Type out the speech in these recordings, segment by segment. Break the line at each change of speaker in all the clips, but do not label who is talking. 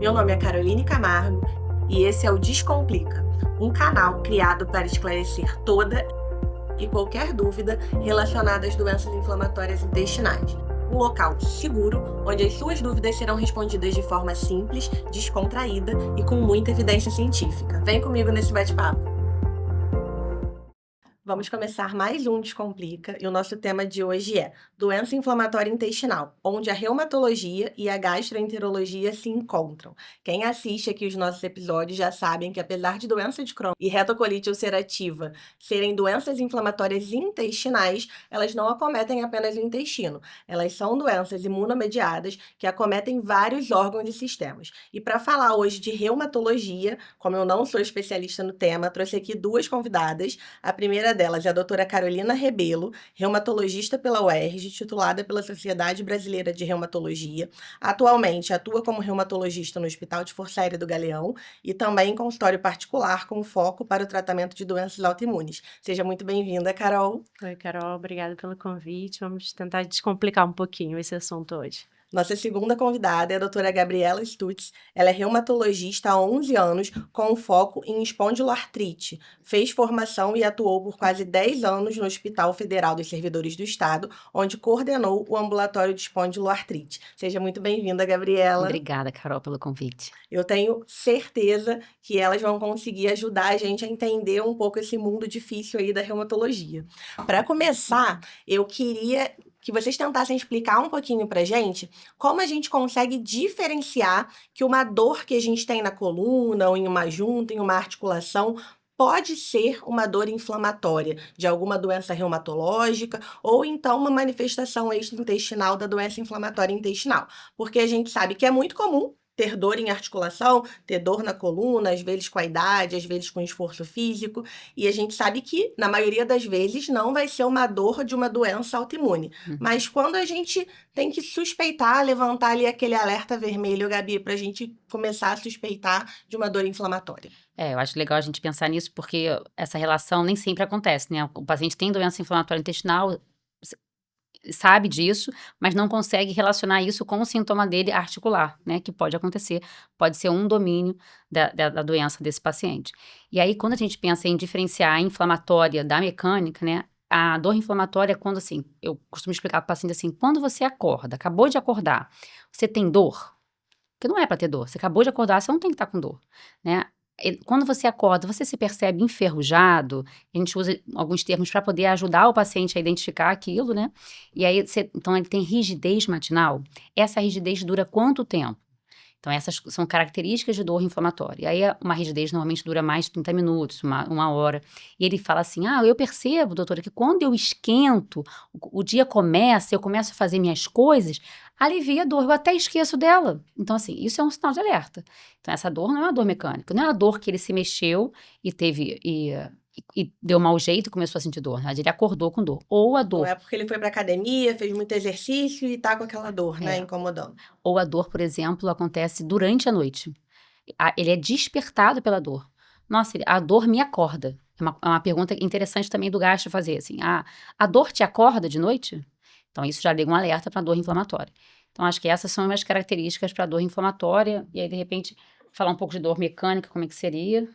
Meu nome é Caroline Camargo e esse é o Descomplica, um canal criado para esclarecer toda e qualquer dúvida relacionada às doenças inflamatórias intestinais. Um local seguro onde as suas dúvidas serão respondidas de forma simples, descontraída e com muita evidência científica. Vem comigo nesse bate-papo. Vamos começar mais um Descomplica e o nosso tema de hoje é doença inflamatória intestinal, onde a reumatologia e a gastroenterologia se encontram. Quem assiste aqui os nossos episódios já sabem que apesar de doença de Crohn e retocolite ulcerativa serem doenças inflamatórias intestinais, elas não acometem apenas o intestino. Elas são doenças imunomediadas que acometem vários órgãos e sistemas. E para falar hoje de reumatologia, como eu não sou especialista no tema, trouxe aqui duas convidadas. A primeira delas é a doutora Carolina Rebelo, reumatologista pela UERJ, titulada pela Sociedade Brasileira de Reumatologia. Atualmente atua como reumatologista no Hospital de Força Aérea do Galeão e também em consultório particular com foco para o tratamento de doenças autoimunes. Seja muito bem-vinda, Carol.
Oi, Carol, obrigada pelo convite. Vamos tentar descomplicar um pouquinho esse assunto hoje.
Nossa segunda convidada é a doutora Gabriela Stutz. Ela é reumatologista há 11 anos, com foco em espondiloartrite. Fez formação e atuou por quase 10 anos no Hospital Federal dos Servidores do Estado, onde coordenou o ambulatório de espondiloartrite. Seja muito bem-vinda, Gabriela.
Obrigada, Carol, pelo convite.
Eu tenho certeza que elas vão conseguir ajudar a gente a entender um pouco esse mundo difícil aí da reumatologia. Para começar, eu queria que vocês tentassem explicar um pouquinho pra gente como a gente consegue diferenciar que uma dor que a gente tem na coluna, ou em uma junta, em uma articulação, pode ser uma dor inflamatória de alguma doença reumatológica ou então uma manifestação extraintestinal da doença inflamatória intestinal. Porque a gente sabe que é muito comum ter dor em articulação, ter dor na coluna, às vezes com a idade, às vezes com esforço físico, e a gente sabe que, na maioria das vezes, não vai ser uma dor de uma doença autoimune. Mas quando a gente tem que suspeitar, levantar ali aquele alerta vermelho, Gabi, para a gente começar a suspeitar de uma dor inflamatória.
Eu acho legal a gente pensar nisso, porque essa relação nem sempre acontece, né? O paciente tem doença inflamatória intestinal, sabe disso, mas não consegue relacionar isso com o sintoma dele articular, né? Que pode acontecer, pode ser um domínio da doença desse paciente. E aí, quando a gente pensa em diferenciar a inflamatória da mecânica, né? A dor inflamatória é quando, assim, eu costumo explicar para o paciente assim, quando você acorda, acabou de acordar, você tem dor? Porque não é para ter dor, você acabou de acordar, você não tem que estar com dor, né? Quando você acorda, você se percebe enferrujado, a gente usa alguns termos para poder ajudar o paciente a identificar aquilo, né? E aí, então ele tem rigidez matinal. Essa rigidez dura quanto tempo? Então, essas são características de dor inflamatória. E aí, uma rigidez normalmente dura mais de 30 minutos, uma hora. E ele fala assim, eu percebo, doutora, que quando eu esquento, o dia começa, eu começo a fazer minhas coisas, alivia a dor, eu até esqueço dela. Então, assim, isso é um sinal de alerta. Então, essa dor não é uma dor mecânica, não é uma dor que ele se mexeu e teve... E deu mau jeito e começou a sentir dor, né? Ele acordou com dor. Ou a dor...
Não é porque ele foi pra academia, fez muito exercício e tá com aquela dor, né, incomodando.
Ou a dor, por exemplo, acontece durante a noite. Ele é despertado pela dor. Nossa, a dor me acorda. É uma pergunta interessante também do gastro fazer, assim, a dor te acorda de noite? Então, isso já liga um alerta para dor inflamatória. Então, acho que essas são as características para dor inflamatória. E aí, de repente, falar um pouco de dor mecânica, como é que seria?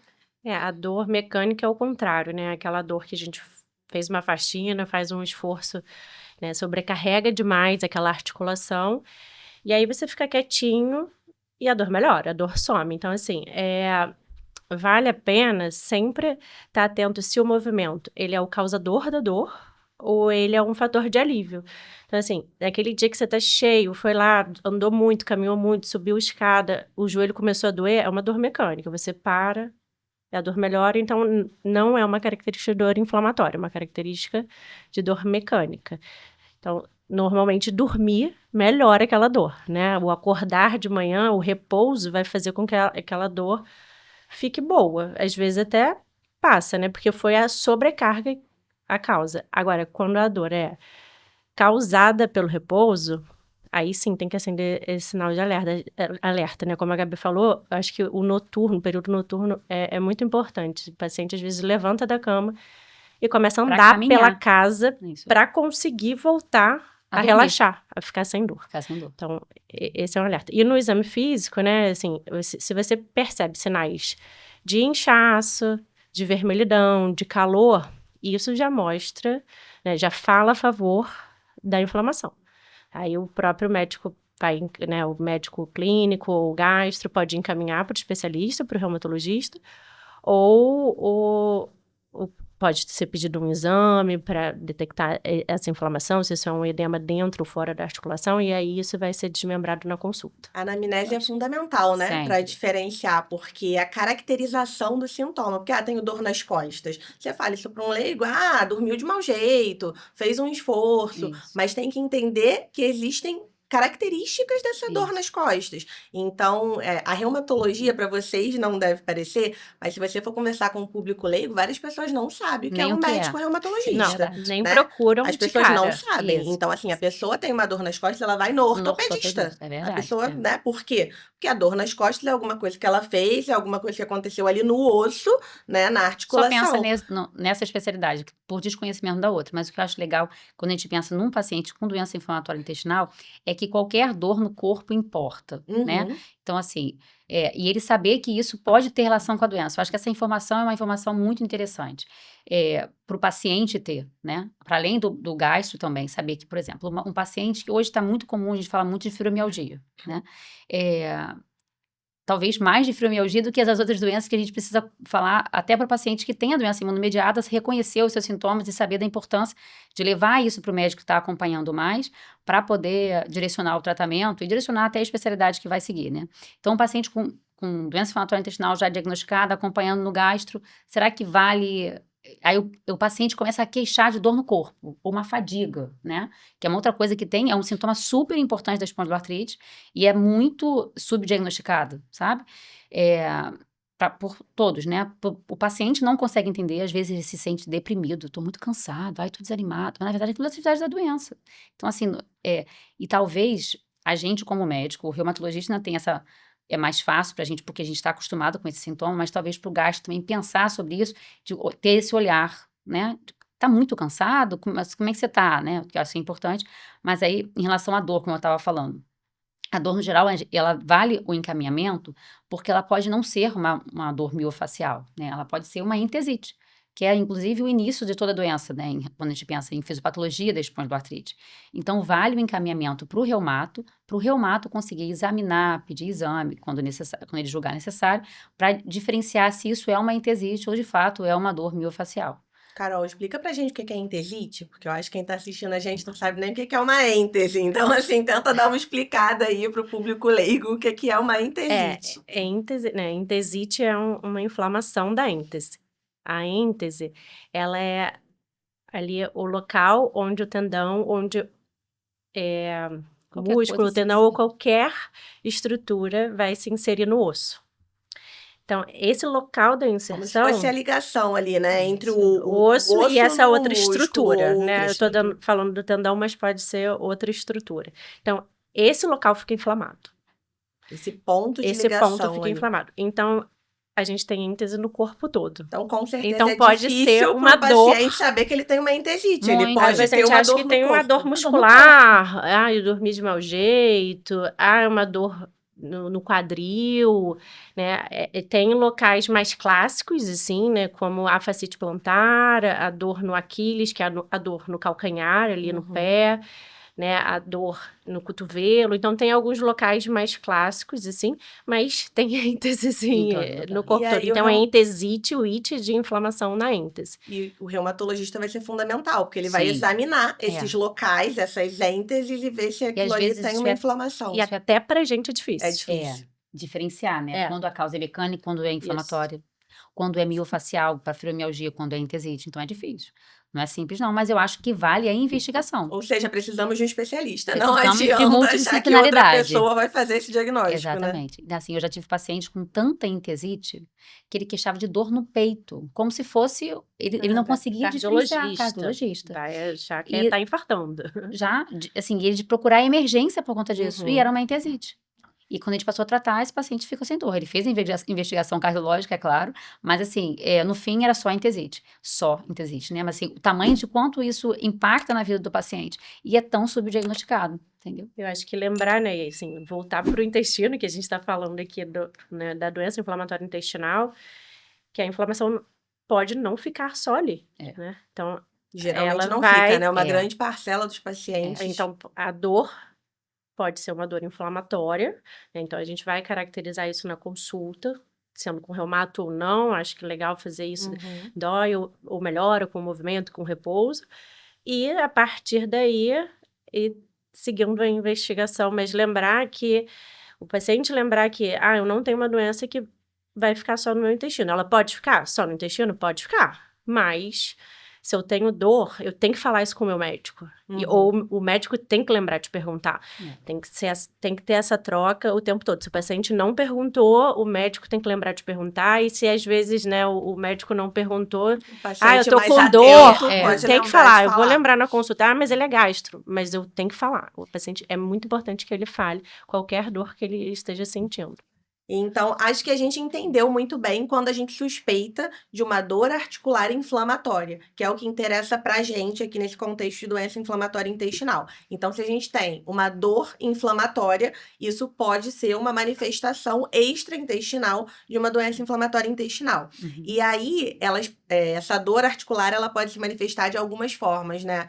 A dor mecânica é o contrário, né? Aquela dor que a gente fez uma faxina, faz um esforço, né? Sobrecarrega demais aquela articulação. E aí você fica quietinho e a dor melhora, a dor some. Então, assim, vale a pena sempre estar atento se o movimento ele é o causador da dor ou ele é um fator de alívio. Então, assim, naquele dia que você tá cheio, foi lá, andou muito, caminhou muito, subiu escada, o joelho começou a doer, é uma dor mecânica. Você para, a dor melhora, então não é uma característica de dor inflamatória, é uma característica de dor mecânica. Então, normalmente dormir melhora aquela dor, né? O acordar de manhã, o repouso vai fazer com que aquela dor fique boa. Às vezes até passa, né? Porque foi a sobrecarga a causa. Agora, quando a dor é causada pelo repouso, aí sim tem que acender esse sinal de alerta, né? Como a Gabi falou, acho que o período noturno é muito importante. O paciente às vezes levanta da cama e começa a andar pela casa para conseguir voltar a
dormir.
relaxar, a ficar sem dor.
Ficar sem dor.
Então, esse é um alerta. E no exame físico, né, assim, se você percebe sinais de inchaço, de vermelhidão, de calor, isso já mostra, né, já fala a favor da inflamação. Aí o próprio médico vai, né, o médico clínico ou gastro pode encaminhar para o especialista, para o reumatologista, ou pode ser pedido um exame para detectar essa inflamação, se isso é um edema dentro ou fora da articulação, e aí isso vai ser desmembrado na consulta.
A anamnese é fundamental, né? Para
Sempre.
diferenciar, porque a caracterização do sintoma. Porque, tenho dor nas costas. Você fala isso para um leigo, dormiu de mau jeito, fez um esforço.
Isso.
Mas tem que entender que existem características dessa dor
Isso.
nas costas. Então, a reumatologia, para vocês, não deve parecer, mas se você for conversar com o público leigo, várias pessoas não sabem o que é
Nem
um
o que é.
médico reumatologista.
Não,
verdade.
nem
né?
procuram
As
de
pessoas não
cara.
sabem.
Isso.
Então, assim, a pessoa tem uma dor nas costas, ela vai no
No
ortopedista.
ortopedista, é
A
verdade.
pessoa, né? Por quê? Porque a dor nas costas é alguma coisa que ela fez, é alguma coisa que aconteceu ali no osso, né? Na
Só
articulação.
pensa nessa especialidade, por desconhecimento da outra. Mas o que eu acho legal, quando a gente pensa num paciente com doença inflamatória intestinal, é que qualquer dor no corpo importa, né?
Uhum.
Então, assim, e ele saber que isso pode ter relação com a doença. Eu acho que essa informação é uma informação muito interessante para o paciente ter, né? Para além do gastro também, saber que, por exemplo, um paciente que hoje está muito comum, a gente fala muito de fibromialgia, né? Talvez mais de fibromialgia do que as outras doenças que a gente precisa falar até para o paciente que tem a doença imunomediada, reconhecer os seus sintomas e saber da importância de levar isso para o médico que está acompanhando mais, para poder direcionar o tratamento e direcionar até a especialidade que vai seguir, né? Então, um paciente com doença inflamatória intestinal já diagnosticada, acompanhando no gastro, será que vale... Aí o paciente começa a queixar de dor no corpo, ou uma fadiga, né? Que é uma outra coisa que tem, é um sintoma super importante da espondiloartrite e é muito subdiagnosticado, sabe? Por todos, né? O paciente não consegue entender, às vezes ele se sente deprimido, tô muito cansado, tô desanimado, mas na verdade é tudo atividade da doença. Então, assim, e talvez a gente como médico, o reumatologista ainda tem essa... É mais fácil para a gente, porque a gente está acostumado com esse sintoma, mas talvez para o gastro também pensar sobre isso, de ter esse olhar, né? Tá muito cansado? Mas como é que você tá, né? Que eu acho importante. Mas aí, em relação à dor, como eu estava falando, a dor, no geral, ela vale o encaminhamento porque ela pode não ser uma dor miofacial, né? Ela pode ser uma entesite, que é, inclusive, o início de toda a doença, né? Quando a gente pensa em fisiopatologia da espondiloartrite. Então, vale o encaminhamento para o reumato conseguir examinar, pedir exame, quando ele julgar necessário, para diferenciar se isso é uma entesite ou, de fato, é uma dor miofacial.
Carol, explica pra gente o que é entesite, porque eu acho que quem tá assistindo a gente não sabe nem o que é uma êntese. Então, assim, tenta dar uma explicada aí pro público leigo o que é uma entesite.
Êntese, né? Entesite é uma inflamação da êntese. A êntese, ela é ali o local onde o tendão, onde o
Qualquer
músculo,
coisa
o tendão ou qualquer estrutura vai se inserir no osso. Então, esse local da
Como se
inserção,
fosse a ligação ali, né? Entre
o
o
osso e essa
no
outra
músculo,
estrutura,
outra
né? Eu tô
estrutura.
falando do tendão, mas pode ser outra estrutura. Então, esse local fica inflamado.
Esse ponto de
Esse
ligação
ponto fica
ali.
inflamado. Então, a gente tem êntese no corpo todo.
Então, com certeza,
Então,
é
pode ser
difícil
uma
pro
dor.
paciente saber que ele tem uma entesite. Ele
Muito.
Às
pode
vezes a
ter
gente
uma
acha
dor
que
no
tem uma
corpo.
dor muscular, eu dormi de mau jeito, uma dor no quadril, né? Tem locais mais clássicos, assim, né? Como a fascite plantar, a dor no Aquiles, que é a dor no calcanhar, ali no pé, né? A dor no cotovelo. Então, tem alguns locais mais clássicos, assim, mas tem êntese, assim, no corpo
E
todo.
aí,
Então, é entesite, o it de inflamação na êntese.
E o reumatologista vai ser fundamental, porque ele vai
Sim.
examinar esses locais, essas ênteses, e ver se aquilo ali
vezes
tem
isso
uma
é-
inflamação.
E até pra gente é difícil.
É difícil.
Diferenciar, né?
É.
Quando a causa é mecânica, quando é inflamatória, quando é miofacial, para fibromialgia, quando é entesite. Então, é difícil. Não é simples, não, mas eu acho que vale a investigação.
Ou seja, precisamos de um especialista. Não
Precisamos de
adianta achar que outra
multidisciplinaridade.
pessoa vai fazer esse diagnóstico, né?
Exatamente. Assim, eu já tive paciente com tanta entesite que ele queixava de dor no peito, como se fosse... Ele não conseguia diferenciar. Cardiologista.
Vai achar que
E-
tá infartando.
Já, assim, ele de procurar emergência por conta disso. E era uma entesite. E quando a gente passou a tratar, esse paciente ficou sem dor. Ele fez a investigação cardiológica, é claro, mas assim, no fim era só entesite, né? Mas assim, o tamanho de quanto isso impacta na vida do paciente e é tão subdiagnosticado, entendeu?
Eu acho que lembrar, né, e assim, voltar para o intestino, que a gente está falando aqui né, da doença inflamatória intestinal, que a inflamação pode não ficar só ali,
É.
né? Então,
Geralmente
ela
não
vai...
fica, né? Uma
É.
grande parcela dos pacientes.
Então, a dor pode ser uma dor inflamatória, né? Então a gente vai caracterizar isso na consulta, sendo com reumato ou não. Acho que é legal fazer isso,
Uhum.
dói ou melhora com movimento, com repouso. E a partir daí, e seguindo a investigação, mas lembrar que o paciente lembrar que, eu não tenho uma doença que vai ficar só no meu intestino. Ela pode ficar só no intestino? Pode ficar. Mas se eu tenho dor, eu tenho que falar isso com o meu médico. Ou o médico tem que lembrar de perguntar. Tem que ter essa troca o tempo todo. Se o paciente não perguntou, o médico tem que lembrar de perguntar. E se às vezes, né, o médico não perguntou,
O paciente
eu tô
mais
com
atento
dor,
pode
eu tenho que
lembrar de
falar. Eu vou lembrar na consulta, mas ele é gastro. Mas eu tenho que falar. O paciente, é muito importante que ele fale qualquer dor que ele esteja sentindo.
Então, acho que a gente entendeu muito bem quando a gente suspeita de uma dor articular inflamatória, que é o que interessa pra gente aqui nesse contexto de doença inflamatória intestinal. Então, se a gente tem uma dor inflamatória, isso pode ser uma manifestação extraintestinal de uma doença inflamatória intestinal. E aí, essa dor articular, ela pode se manifestar de algumas formas, né?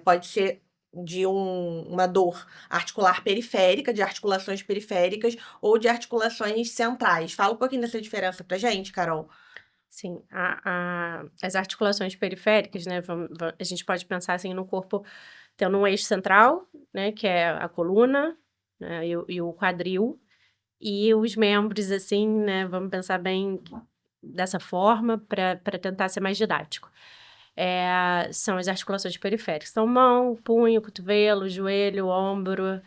Pode ser de uma dor articular periférica, de articulações periféricas, ou de articulações centrais. Fala um pouquinho dessa diferença pra gente, Carol.
Sim, as articulações periféricas, né, a gente pode pensar assim no corpo tendo um eixo central, né, que é a coluna, né, e o quadril, e os membros, assim, né, vamos pensar bem dessa forma para tentar ser mais didático. São as articulações periféricas, são mão, punho, cotovelo, joelho, ombro,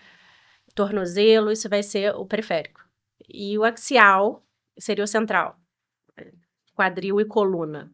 tornozelo, isso vai ser o periférico. E o axial seria o central, quadril e coluna.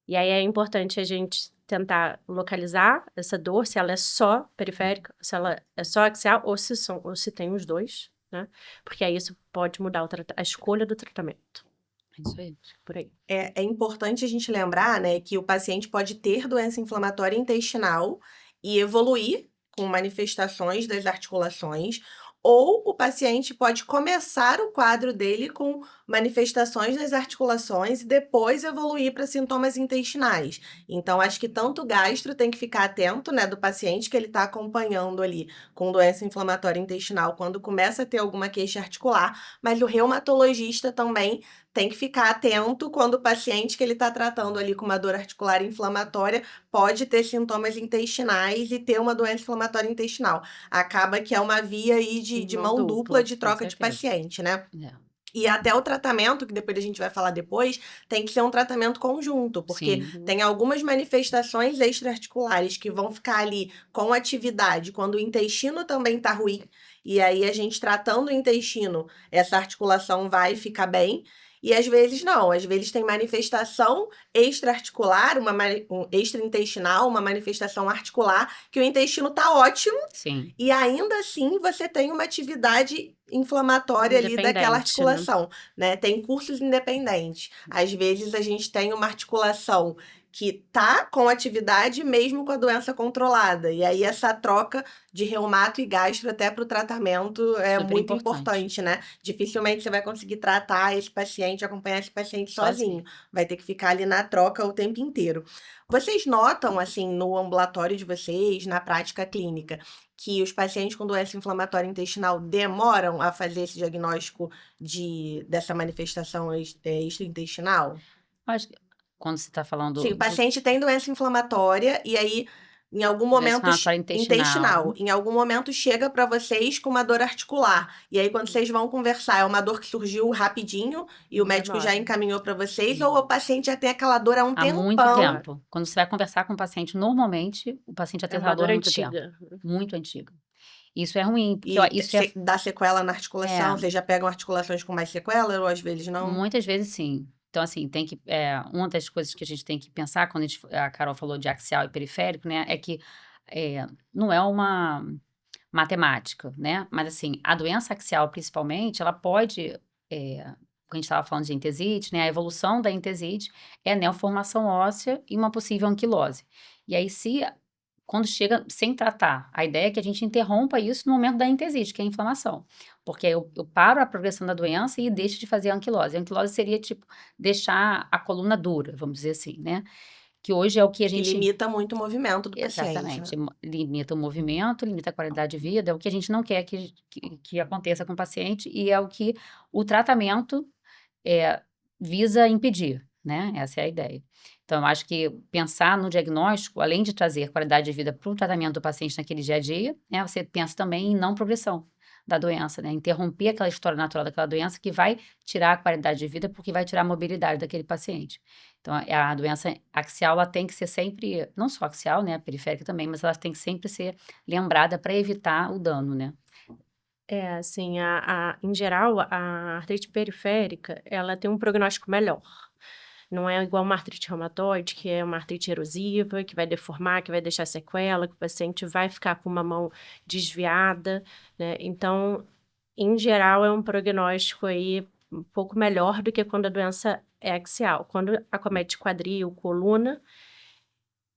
E aí é importante a gente tentar localizar essa dor, se ela é só periférica, se ela é só axial, ou se tem os dois, né? Porque aí isso pode mudar a escolha do tratamento.
É isso aí.
Por aí.
É importante a gente lembrar, né, que o paciente pode ter doença inflamatória intestinal e evoluir com manifestações das articulações, ou o paciente pode começar o quadro dele com manifestações das articulações e depois evoluir para sintomas intestinais. Então, acho que tanto o gastro tem que ficar atento, né, do paciente que ele está acompanhando ali com doença inflamatória intestinal quando começa a ter alguma queixa articular, mas o reumatologista também tem que ficar atento quando o paciente que ele está tratando ali com uma dor articular inflamatória pode ter sintomas intestinais e ter uma doença inflamatória intestinal. Acaba que é uma via aí de mão dupla de troca de
certeza.
paciente, né?
É.
E até o tratamento, que depois a gente vai falar depois, tem que ser um tratamento conjunto, porque
Sim.
tem algumas manifestações extraarticulares que vão ficar ali com atividade quando o intestino também tá ruim, e aí a gente tratando o intestino, essa articulação vai ficar bem. E às vezes não, às vezes tem manifestação extraarticular, extraintestinal, uma manifestação articular, que o intestino tá ótimo,
Sim.
e ainda assim você tem uma atividade inflamatória ali daquela
Independente, né?
articulação, né? Tem cursos independentes. Às vezes a gente tem uma articulação que tá com atividade mesmo com a doença controlada. E aí essa troca de reumato e gastro até para o tratamento é
Super
muito
importante.
importante, né? Dificilmente você vai conseguir tratar esse paciente, acompanhar esse paciente sozinho. Vai ter que ficar ali na troca o tempo inteiro. Vocês notam, assim, no ambulatório de vocês, na prática clínica, que os pacientes com doença inflamatória intestinal demoram a fazer esse diagnóstico dessa manifestação extraintestinal?
Acho que quando você está falando
Sim, o paciente tem doença inflamatória e aí, em algum
doença
momento,
inflamatória intestinal,
em algum momento chega para vocês com uma dor articular. E aí, quando vocês vão conversar, é uma dor que surgiu rapidinho e o médico já
Demora.
encaminhou para vocês, ou o paciente já tem aquela dor há um
há muito
tempão?
tempo. Quando você vai conversar com o paciente, normalmente, o paciente já
É
tem
uma
essa dor
dor
há muito tempo.
antiga.
Muito antiga. Isso é ruim, porque
E
isso é
dá sequela na articulação?
é,
Vocês já pegam articulações com mais sequela ou às vezes não?
muitas vezes sim. Então, assim, tem que uma das coisas que a gente tem que pensar quando a Carol falou de axial e periférico, né, é que, não é matemática, né? Mas assim, a doença axial, principalmente, ela pode, quando a gente estava falando de entesite, né? A evolução da entesite é a neoformação óssea e uma possível anquilose. E aí, quando chega sem tratar, a ideia é que a gente interrompa isso no momento da entesite, que é a inflamação. Porque eu paro a progressão da doença e deixo de fazer a anquilose. A anquilose seria, tipo, deixar a coluna dura, vamos dizer assim, né? Que hoje é o que a
Que
gente...
limita muito o movimento do paciente, né?
Exatamente. Limita o movimento, limita a qualidade de vida, é o que a gente não quer que aconteça com o paciente e é o que o tratamento visa impedir, né? Essa é a ideia. Então, eu acho que pensar no diagnóstico, além de trazer qualidade de vida para o tratamento do paciente naquele dia a dia, né? Você pensa também em não progressão da doença, né? Interromper aquela história natural daquela doença que vai tirar a qualidade de vida porque vai tirar a mobilidade daquele paciente. Então, a doença axial, ela tem que ser sempre, não só axial, né? Periférica também, mas ela tem que sempre ser lembrada para evitar o dano, né?
Assim, em geral, a artrite periférica, ela tem um prognóstico melhor. Não é igual uma artrite reumatoide, que é uma artrite erosiva, que vai deformar, que vai deixar sequela, que o paciente vai ficar com uma mão desviada, né? Então, em geral, é um prognóstico aí um pouco melhor do que quando a doença é axial. Quando acomete quadril, coluna,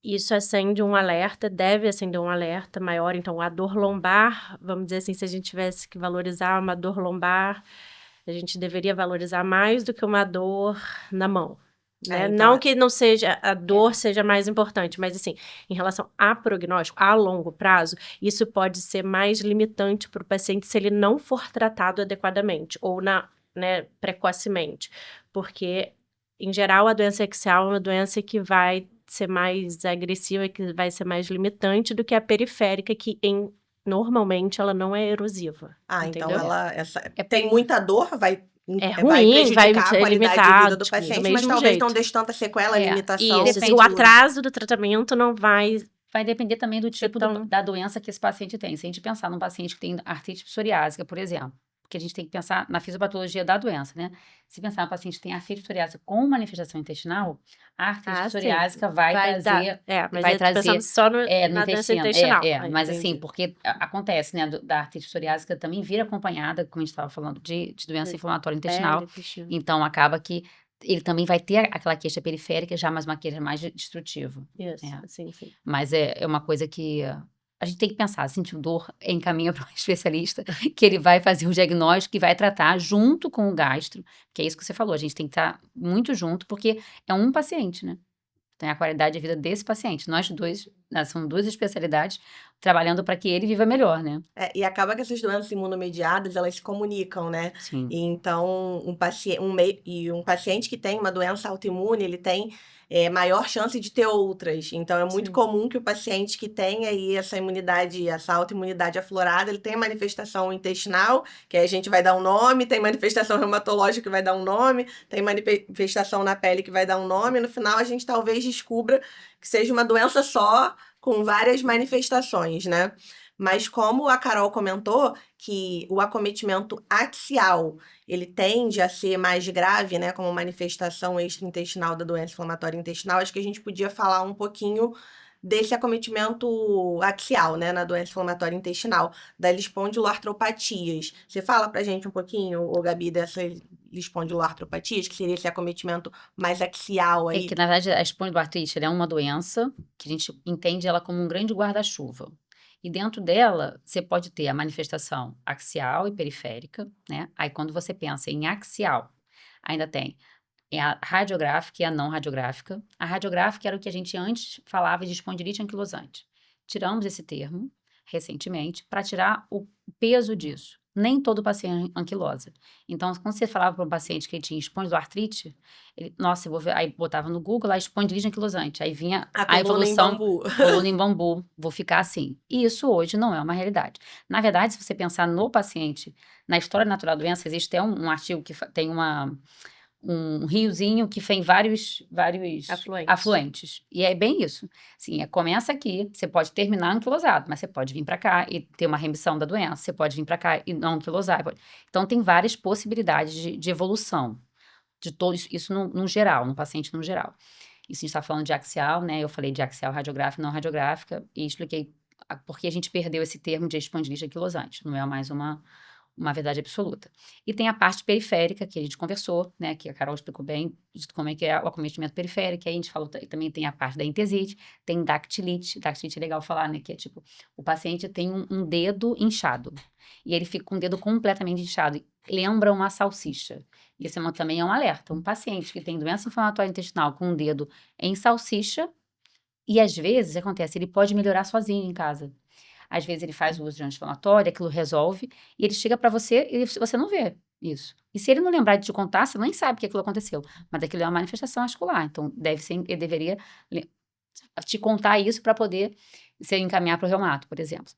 isso acende um alerta, deve acender um alerta maior. Então, a dor lombar, vamos dizer assim, se a gente tivesse que valorizar uma dor lombar, a gente deveria valorizar mais do que uma dor na mão, né?
Então,
Não que não seja, a dor seja mais importante, mas assim, em relação a prognóstico, a longo prazo, isso pode ser mais limitante para o paciente se ele não for tratado adequadamente ou né, precocemente, porque, em geral, a doença axial é uma doença que vai ser mais agressiva, que vai ser mais limitante do que a periférica, que normalmente ela não é erosiva,
então
entendeu?
tem muita dor, vai
Ruim, vai
prejudicar a
ser
qualidade de vida do
limitado, do
paciente, mas
mesmo
talvez não
jeito.
deixe tanta sequela, limitação.
Isso,
depende
o atraso do tratamento não vai
Vai depender também do
ser
tipo
tão...
da doença que esse paciente tem. Se a gente pensar num paciente que tem artrite psoriásica, por exemplo, porque a gente tem que pensar na fisiopatologia da doença, né? Se pensar no paciente que tem artrite psoriásica com manifestação intestinal, a artrite
sim,
psoriásica vai trazer...
mas
vai
eu tô pensando
trazer
só
no
na doença
intestino.
intestinal.
Mas assim,
Entendi.
porque acontece, né? Da artrite psoriásica também vir acompanhada, como a gente estava falando, de doença inflamatória intestinal.
Pele, intestino.
Então, acaba que ele também vai ter aquela queixa periférica, já mais uma queixa mais destrutiva.
Isso,
É.
sim.
Mas é uma coisa que a gente tem que pensar, sentiu dor, encaminha para um especialista, que ele vai fazer o diagnóstico e vai tratar junto com o gastro, que é isso que você falou, a gente tem que estar muito junto, porque é um paciente, né? Tem a qualidade de vida desse paciente. Nós dois, né, são duas especialidades trabalhando para que ele viva melhor, né?
E acaba que essas doenças imunomediadas, elas se comunicam, né?
Sim.
E então, um paciente que tem uma doença autoimune, ele tem maior chance de ter outras. Então, é muito
Sim.
comum que o paciente que tenha aí essa imunidade, essa autoimunidade aflorada, ele tenha manifestação intestinal, que aí a gente vai dar um nome, tem manifestação reumatológica que vai dar um nome, tem manifestação na pele que vai dar um nome, e no final a gente talvez descubra que seja uma doença só, com várias manifestações, né? Mas como a Carol comentou, que o acometimento axial, ele tende a ser mais grave, né, como manifestação extraintestinal da doença inflamatória intestinal, acho que a gente podia falar um pouquinho desse acometimento axial, né, na doença inflamatória intestinal, das espondiloartropatias. Você fala pra gente um pouquinho, ô Gabi, dessas espondiloartropatias, que seria esse acometimento mais axial
É
aí?
que, na verdade, a espondiloartrite ela é uma doença que a gente entende ela como um grande guarda-chuva. E dentro dela, você pode ter a manifestação axial e periférica, né? Aí, quando você pensa em axial, ainda tem a radiográfica e a não radiográfica. A radiográfica era o que a gente antes falava de espondilite anquilosante. Tiramos esse termo recentemente para tirar o peso disso. Nem todo paciente anquilosa. Então, quando você falava para um paciente que ele tinha espondiloartrite, ele, nossa, eu vou ver, aí botava no Google lá espondilite anquilosante, aí vinha a evolução, coluna em bambu, vou ficar assim. E isso hoje não é uma realidade. Na verdade, se você pensar no paciente, na história natural da doença, existe até um artigo que tem um riozinho que tem vários afluentes. E é bem isso. Sim, começa aqui, você pode terminar anquilosado, mas você pode vir para cá e ter uma remissão da doença, você pode vir para cá e não anquilosar. Então, tem várias possibilidades de evolução, de todo isso no geral, no paciente no geral. Isso a gente está falando de axial, né? Eu falei de axial radiográfica, não radiográfica, e expliquei porque a gente perdeu esse termo de espondilite anquilosante, não é mais uma verdade absoluta. E tem a parte periférica, que a gente conversou, né, que a Carol explicou bem de como é que é o acometimento periférico, aí a gente falou, também tem a parte da entesite, tem dactilite é legal falar, né, que é tipo, o paciente tem um dedo inchado, e ele fica com o dedo completamente inchado, lembra uma salsicha. Isso também é um alerta, um paciente que tem doença inflamatória intestinal com o dedo em salsicha, e às vezes, acontece, ele pode melhorar sozinho em casa. Às vezes ele faz o uso de anti-inflamatório, aquilo resolve, e ele chega para você e você não vê isso. E se ele não lembrar de te contar, você nem sabe que aquilo aconteceu. Mas aquilo é uma manifestação articular, então ele deveria te contar isso para poder se encaminhar para o reumato, por exemplo.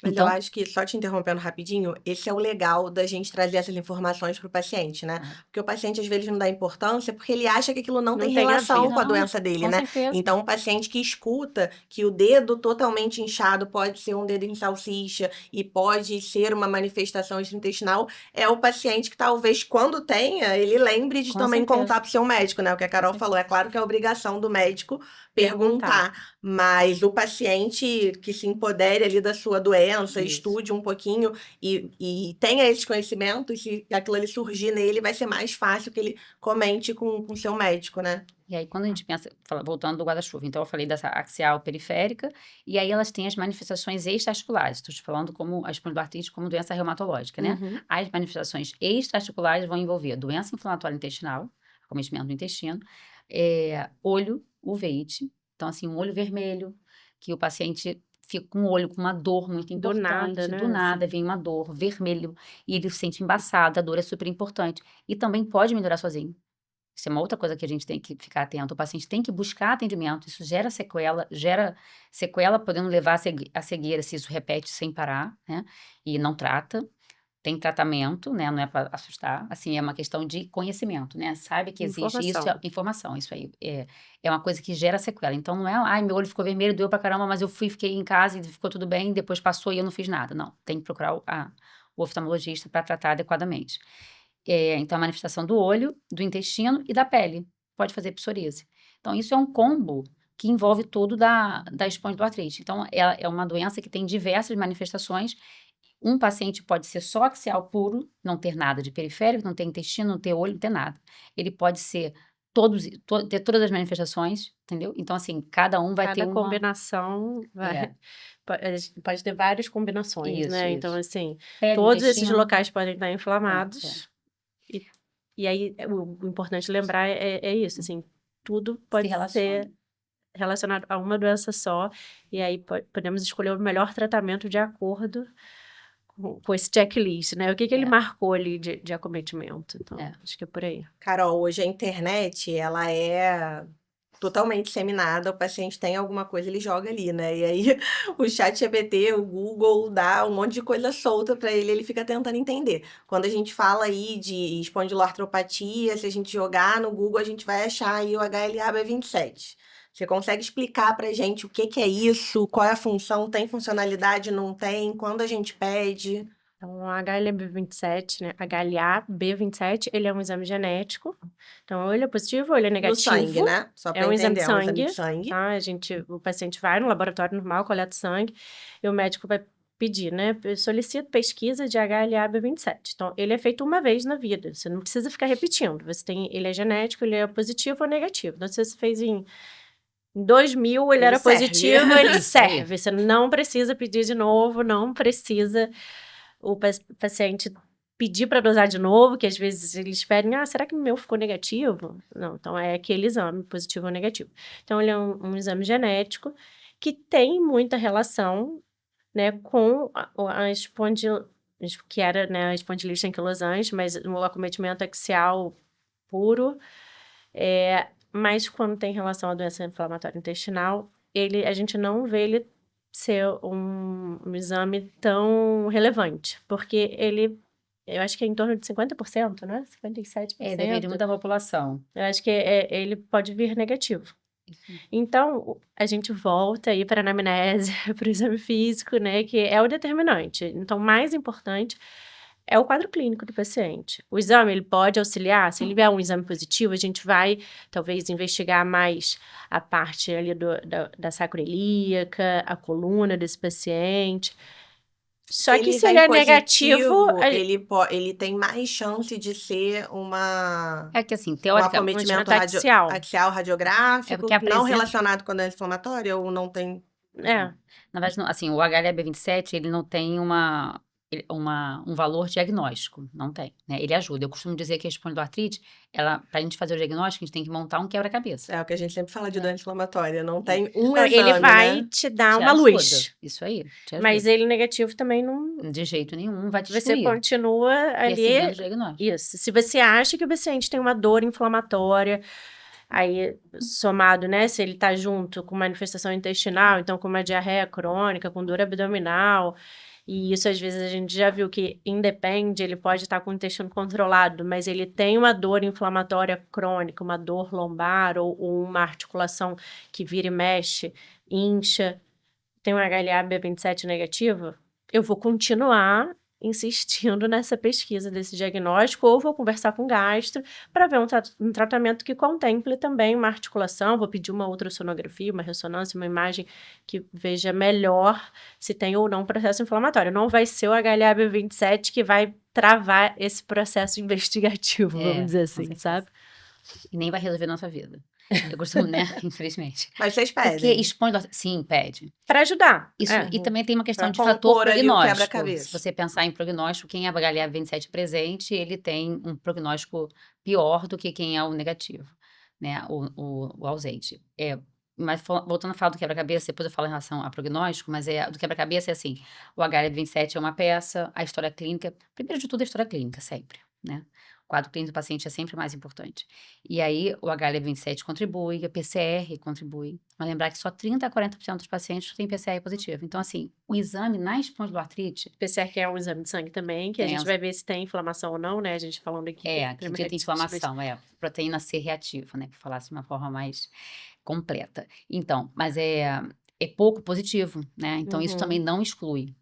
Mas
Então,
eu acho que, só te interrompendo rapidinho, esse é o legal da gente trazer essas informações para o paciente, né? Porque o paciente às vezes não dá importância porque ele acha que aquilo não tem
Não tem a
relação
ver.
com a
Não,
doença dele,
com
né?
certeza.
Então, o paciente que escuta que o dedo totalmente inchado pode ser um dedo em salsicha e pode ser uma manifestação extraintestinal, é o paciente que talvez, quando tenha, ele lembre de
Com
também
certeza.
contar para o seu médico, né? O que a Carol
certeza.
falou. É claro que é obrigação do médico
Perguntar.
perguntar, mas o paciente que se empodere ali da sua doença,
Isso.
estude um pouquinho e tenha esses conhecimentos, se aquilo ali surgir nele, vai ser mais fácil que ele comente com o seu médico, né?
E aí, quando a gente pensa, voltando do guarda-chuva, então eu falei dessa axial periférica, e aí elas têm as manifestações extra-articulares. Estou te falando como a espondiloartrite como doença reumatológica, né?
Uhum.
As manifestações extra-articulares vão envolver doença inflamatória intestinal, acometimento do intestino, olho, uveíte, então assim, um olho vermelho, que o paciente fica com o olho com uma dor muito
Do nada,
importante,
né?
do nada
Assim.
vem uma dor vermelho, e ele se sente embaçado, a dor é super importante. E também pode melhorar sozinho. Isso é uma outra coisa que a gente tem que ficar atento. O paciente tem que buscar atendimento, isso gera sequela podendo levar a cegueira se isso repete sem parar, né? E não trata. Tem tratamento, né? Não é para assustar. Assim, é uma questão de conhecimento, né? Sabe que existe isso,
Informação.
informação. Isso aí é uma coisa que gera sequela. Então, não é, ai, meu olho ficou vermelho, doeu pra caramba, mas eu fiquei em casa e ficou tudo bem, depois passou e eu não fiz nada. Não, tem que procurar o oftalmologista para tratar adequadamente. Então, a manifestação do olho, do intestino e da pele. Pode fazer psoríase. Então, isso é um combo que envolve todo da espondiloartrite. Então, é uma doença que tem diversas manifestações. Um paciente pode ser só axial puro, não ter nada de periférico, não ter intestino, não ter olho, não ter nada. Ele pode ser ter todas as manifestações, entendeu? Então, assim, cada um vai ter
Cada
uma...
combinação
É,
pode ter várias combinações,
isso,
né? Então,
isso.
assim,
Pele,
todos esses
intestino.
locais podem estar
É.
inflamados. E aí, o importante lembrar é isso, assim, tudo pode
relaciona.
ser relacionado a uma doença só, e aí podemos escolher o melhor tratamento de acordo com esse checklist, né? O que ele marcou ali de acometimento. Então, acho que é por aí.
Carol, hoje a internet, ela é totalmente disseminada, o paciente tem alguma coisa, ele joga ali, né? E aí o ChatGPT, o Google dá um monte de coisa solta para ele, ele fica tentando entender. Quando a gente fala aí de espondiloartropatia, se a gente jogar no Google, a gente vai achar aí o HLA-B27. Você consegue explicar pra gente o que que é isso? Qual é a função? Tem funcionalidade? Não tem? Quando a gente pede?
Então, o HLA-B27, né? HLA-B27, ele é um exame genético. Então, ou ele é positivo ou ele é
No
negativo.
sangue, né? Só pra
É um exame de
entender, é um exame de
sangue,
sangue.
tá? O paciente vai no laboratório normal, coleta sangue, e o médico vai pedir, né? Solicita pesquisa de HLA-B27. Então, ele é feito uma vez na vida. Você não precisa ficar repetindo. Ele é genético, ele é positivo ou negativo. Então, se você fez em 2000, ele era
serve.
positivo, ele
Isso aí.
serve. Você não precisa pedir de novo, não precisa o paciente pedir para dosar de novo, que às vezes eles pedem, será que o meu ficou negativo? Não, então é aquele exame, positivo ou negativo. Então, ele é um exame genético que tem muita relação, né, com que era, né, a espondilite anquilosante, mas o acometimento axial puro, mas quando tem relação à doença inflamatória intestinal, a gente não vê ele ser um exame tão relevante, porque eu acho que é em torno de 50%, né? 57%.
Depende muito da população.
Eu acho que ele pode vir negativo. Então, a gente volta aí para a anamnese, para o exame físico, né? Que é o determinante. Então, mais importante É o quadro clínico do paciente. O exame, ele pode auxiliar, se ele vier um exame positivo, a gente vai, talvez, investigar mais a parte ali da sacroiliaca, a coluna desse paciente. Só que se ele é negativo,
ele tem mais chance de ser
É que assim,
um
teoricamente,
acometimento
axial.
axial radiográfico,
porque a
não
presença-
relacionado com a doença inflamatória ou não tem...
É,
na verdade, assim, o HLA-B27, ele não tem um valor diagnóstico, não tem, né? Ele ajuda. Eu costumo dizer que a espondiloartrite, pra gente fazer o diagnóstico, a gente tem que montar um quebra-cabeça.
É o que a gente sempre fala de doença inflamatória, não tem um
ele
exame,
vai
né?
te dar
Te
uma
ajuda.
luz.
Isso aí, te ajuda.
Mas ele negativo também não.
De jeito nenhum, vai te
Você
excluir.
continua ali.
Perseguindo o diagnóstico.
Isso. Se você acha que o paciente tem uma dor inflamatória, aí somado, né? Se ele tá junto com manifestação intestinal, então com uma diarreia crônica, com dor abdominal. E isso, às vezes, a gente já viu que independe, ele pode estar com o intestino controlado, mas ele tem uma dor inflamatória crônica, uma dor lombar ou uma articulação que vira e mexe, incha, tem um HLA-B27 negativo, eu vou continuar insistindo nessa pesquisa desse diagnóstico ou vou conversar com o gastro para ver um tratamento que contemple também uma articulação, vou pedir uma ultrassonografia, uma ressonância, uma imagem que veja melhor se tem ou não processo inflamatório. Não vai ser o HLA-B27 que vai travar esse processo investigativo, vamos dizer
com
assim,
certeza.
sabe?
E nem vai resolver nossa vida. Eu costumo, né? Infelizmente.
Mas vocês
Porque
pedem.
espondiloartrite, sim, pede.
Para ajudar.
Isso,
É.
e também tem uma questão
Pra
de fator
compor ali o
prognóstico.
quebra-cabeça.
Se você pensar em prognóstico, quem é HLA-27 presente, ele tem um prognóstico pior do que quem é o negativo, né? O ausente. Mas voltando a falar do quebra-cabeça, depois eu falo em relação a prognóstico, mas do quebra-cabeça é assim, o HLA-27 é uma peça, a história clínica, primeiro de tudo a história clínica, sempre, né? O quadro clínico do paciente é sempre mais importante. E aí, o HLA-27 contribui, a PCR contribui. Mas lembrar que só 30% a 40% dos pacientes têm PCR positivo. Então, assim, o exame na espondiloartrite,
PCR que é um exame de sangue também, que a
Tem
gente vai ver se tem inflamação ou não, né? A gente falando aqui.
que dia tem inflamação, proteína C reativa, né? Para falar assim de uma forma mais completa. Então, mas é pouco positivo, né? Então, isso
Uhum.
também não exclui.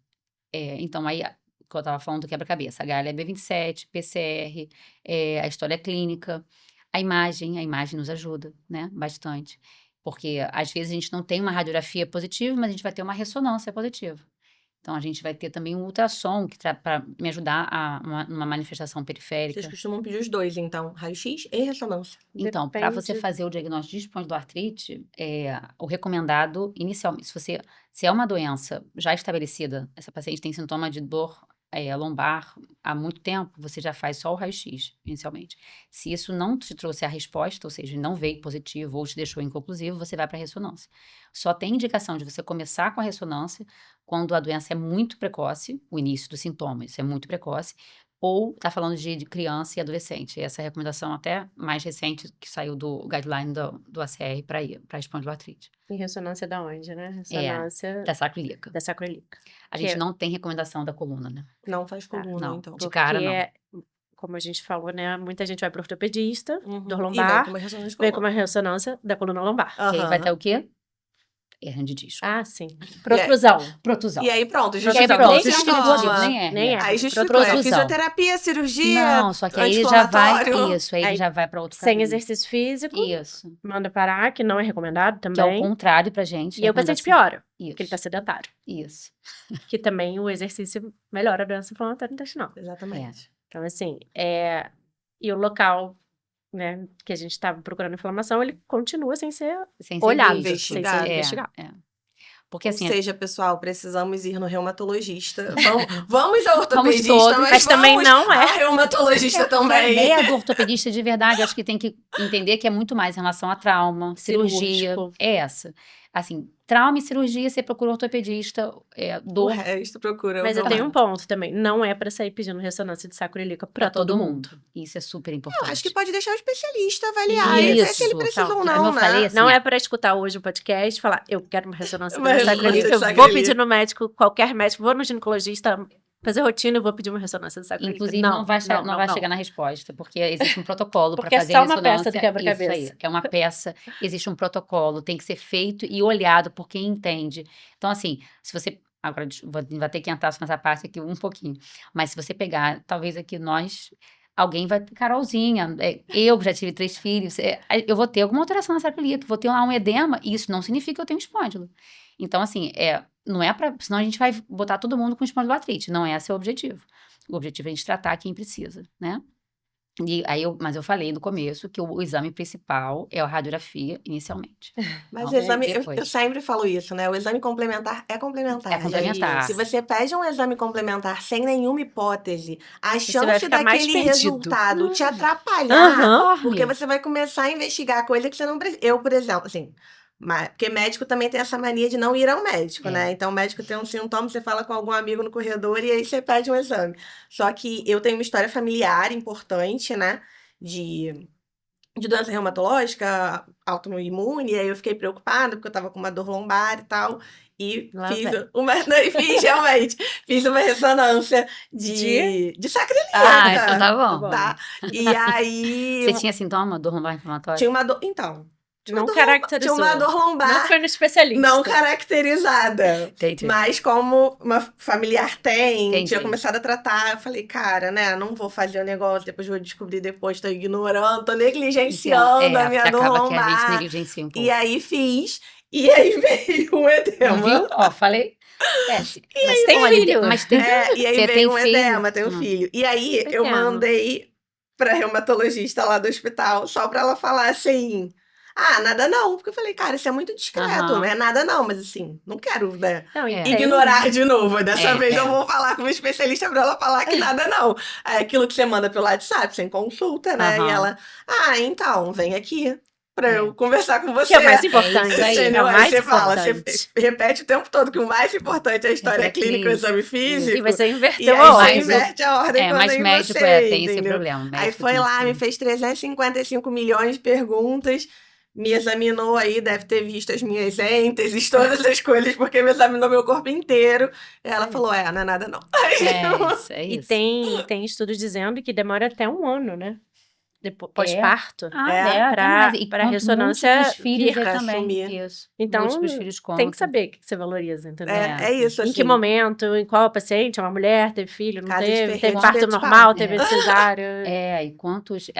Então, aí, que eu estava falando do quebra-cabeça, HLA-B27, PCR, a história clínica, a imagem nos ajuda, né? Bastante. Porque, às vezes, a gente não tem uma radiografia positiva, mas a gente vai ter uma ressonância positiva. Então, a gente vai ter também um ultrassom para me ajudar numa manifestação
Vocês
periférica.
costumam pedir os dois, então, raio-x e ressonância.
Então, para você
Depende.
fazer o diagnóstico de espondiloartrite, o recomendado inicialmente, se é uma doença já estabelecida, essa paciente tem sintoma de dor lombar há muito tempo, você já faz só o raio-x inicialmente. Se isso não te trouxe a resposta, ou seja, não veio positivo ou te deixou inconclusivo, você vai para a ressonância. Só tem indicação de você começar com a ressonância quando a doença é muito precoce, o início dos sintomas é muito precoce, ou está falando de criança e adolescente. Essa é a recomendação até mais recente que saiu do guideline do ACR para espondiloartrite,
Em ressonância da onde, né? Ressonância
da sacroiliaca.
da sacroiliaca.
A
Que
gente não tem recomendação da coluna, né?
Não faz coluna,
não.
então.
De cara, não.
Porque, como a gente falou, né? Muita gente vai para ortopedista,
Uhum.
dor
E vem
lombar,
com uma ressonância de
vem com
coluna.
uma ressonância da coluna lombar.
Que aí vai
Aham.
ter o quê? Hernia de disco.
Ah, sim. Protrusão.
Protusão.
E aí pronto,
Que aí
justificou.
pronto,
nem
justificou,
sintoma.
nem é.
Nem é.
Aí justificou.
Protrusão.
Fisioterapia, cirurgia,
Não, só que aí ele já vai,
anti-inflamatório.
isso, aí ele
Aí,
já vai para outro
Sem
caminho.
exercício físico,
Isso.
manda parar, que não é recomendado
Que é o
também.
contrário pra gente.
E aí o paciente
recomendação.
piora,
Isso.
porque ele tá sedentário.
Isso.
Que também o exercício melhora a doença inflamatória intestinal.
Exatamente.
Então, assim, e o local, né, que a gente estava procurando inflamação, ele continua sem ser
Sem ser
olhado,
visto.
sem ser investigado.
Porque
Ou
assim,
seja, pessoal, precisamos ir no reumatologista. Vamos ao ortopedista,
todos,
mas
também
vamos
não é.
ao reumatologista
a
também.
ideia do ortopedista de verdade, acho que tem que entender que é muito mais em relação a trauma, cirurgia,
Cirúrgico.
é essa. Assim, trauma e cirurgia, você procura ortopedista,
O
dor
resto procura.
Mas eu
o
tenho um
reumato.
ponto também. Não é pra sair pedindo ressonância de sacroiliaca pra
para todo
todo
mundo. Isso é super importante.
Acho que pode deixar o especialista avaliar e ver se ele
Isso,
precisa
então,
ou
como
não,
eu
né?
falei, assim,
Não é pra escutar hoje o podcast e falar, eu quero uma ressonância
Uma
da
ressonância
sacroiliaca,
de
eu vou
sacroiliaca.
pedir no médico, qualquer médico, vou no ginecologista fazer rotina, eu vou pedir uma ressonância de sacroiliaca.
Inclusive, não vai chegar na resposta, porque existe um protocolo para
Porque é
fazer
só uma peça do
ressonância.
quebra-cabeça.
Isso aí, é uma peça, existe um protocolo, tem que ser feito e olhado por quem entende. Então, assim, se você Agora, vai ter que entrar nessa parte aqui um pouquinho. Mas se você pegar, talvez aqui alguém vai, Carolzinha, eu que já tive 3 filhos, eu vou ter alguma alteração nessa celíaca, vou ter lá um edema, e isso não significa que eu tenho espôndilo. Então, assim, não é pra, senão a gente vai botar todo mundo com espondiloartrite, não é esse o objetivo. O objetivo é a gente tratar quem precisa, né? Mas eu falei no começo que o exame principal é a radiografia, inicialmente.
Mas o
Então,
exame, eu
depois.
sempre falo isso, né? O exame complementar é complementar.
É complementar.
Se você pede um exame complementar sem nenhuma hipótese, a
vai
chance
ficar mais
daquele
perdido.
resultado te atrapalhar,
Aham.
porque você vai começar a investigar coisa que você não precisa. Eu, por exemplo, assim, porque médico também tem essa mania de não ir ao médico, né? Então, o médico tem um sintoma, você fala com algum amigo no corredor e aí você pede um exame. Só que eu tenho uma história familiar importante, né? De doença reumatológica, autoimune, e aí eu fiquei preocupada, porque eu tava com uma dor lombar e tal, e
Lá
fiz
vem.
realmente, fiz uma ressonância de sacroiliaca,
Então tá bom.
tá? E aí,
Você tinha sintoma dor lombar inflamatória?
tinha uma dor, então,
Não
tinha
caracterizou.
uma dor
Não
lombar
foi no especialista.
não caracterizada.
Entendi.
Mas como uma familiar tinha
Entendi.
começado a tratar, eu falei, cara, né, não vou fazer o negócio, depois vou descobrir depois, tô ignorando, tô negligenciando a minha
porque
dor
acaba que a gente
lombar.
negligencia um pouco.
E aí fiz, e aí veio um edema.
Viu? Ó, falei.
Mas tem
olha,
filho.
mas tem,
E aí
você
veio
tem
um
filho?
edema, tenho filho. E aí eu
Pequeno.
mandei pra reumatologista lá do hospital, só pra ela falar assim... Ah, nada não. Porque eu falei, cara, isso é muito discreto.
Aham.
Não é nada não, mas assim, não quero, né?
Não, e
É.
tem-
Ignorar de novo. Dessa
É,
vez
é.
eu vou falar com uma especialista pra ela falar que nada não. É aquilo que você manda pelo WhatsApp, sem consulta, né?
Aham.
E ela, então, vem aqui pra
É.
eu conversar com você.
Que é o mais importante.
isso aí.
Entendeu?
É o
Aí
mais
você fala, você
importante.
repete o tempo todo que o mais importante é a história
É
clínica, o exame físico.
E você
E
inverteu
aí
a
você
ordem.
inverte a ordem quando
Mas
é em
médico
você,
tem esse
entendeu?
problema.
Aí
Médico
foi
tem
lá, me
esse-
fez 355 milhões de perguntas, me examinou aí, deve ter visto as minhas ênteses, todas as coisas, porque me examinou meu corpo inteiro. E ela falou, não é nada não.
É
E
isso.
tem estudos dizendo que demora até 1 ano, né? Depois, pós-parto.
Até
pra-
mais. E
pra
quanto
ressonância
múltiplos filhos
vir.
é
Pra
também.
assumir.
Isso.
Então,
Múltiplos filhos
tem
contam.
que saber o que você valoriza, entendeu?
É isso, assim.
Em que momento, em qual paciente, é uma mulher, teve filho, não
Casa de
teve,
ferreiro,
teve
espeto
parto
de
normal,
pau.
teve cesárea.
E quantos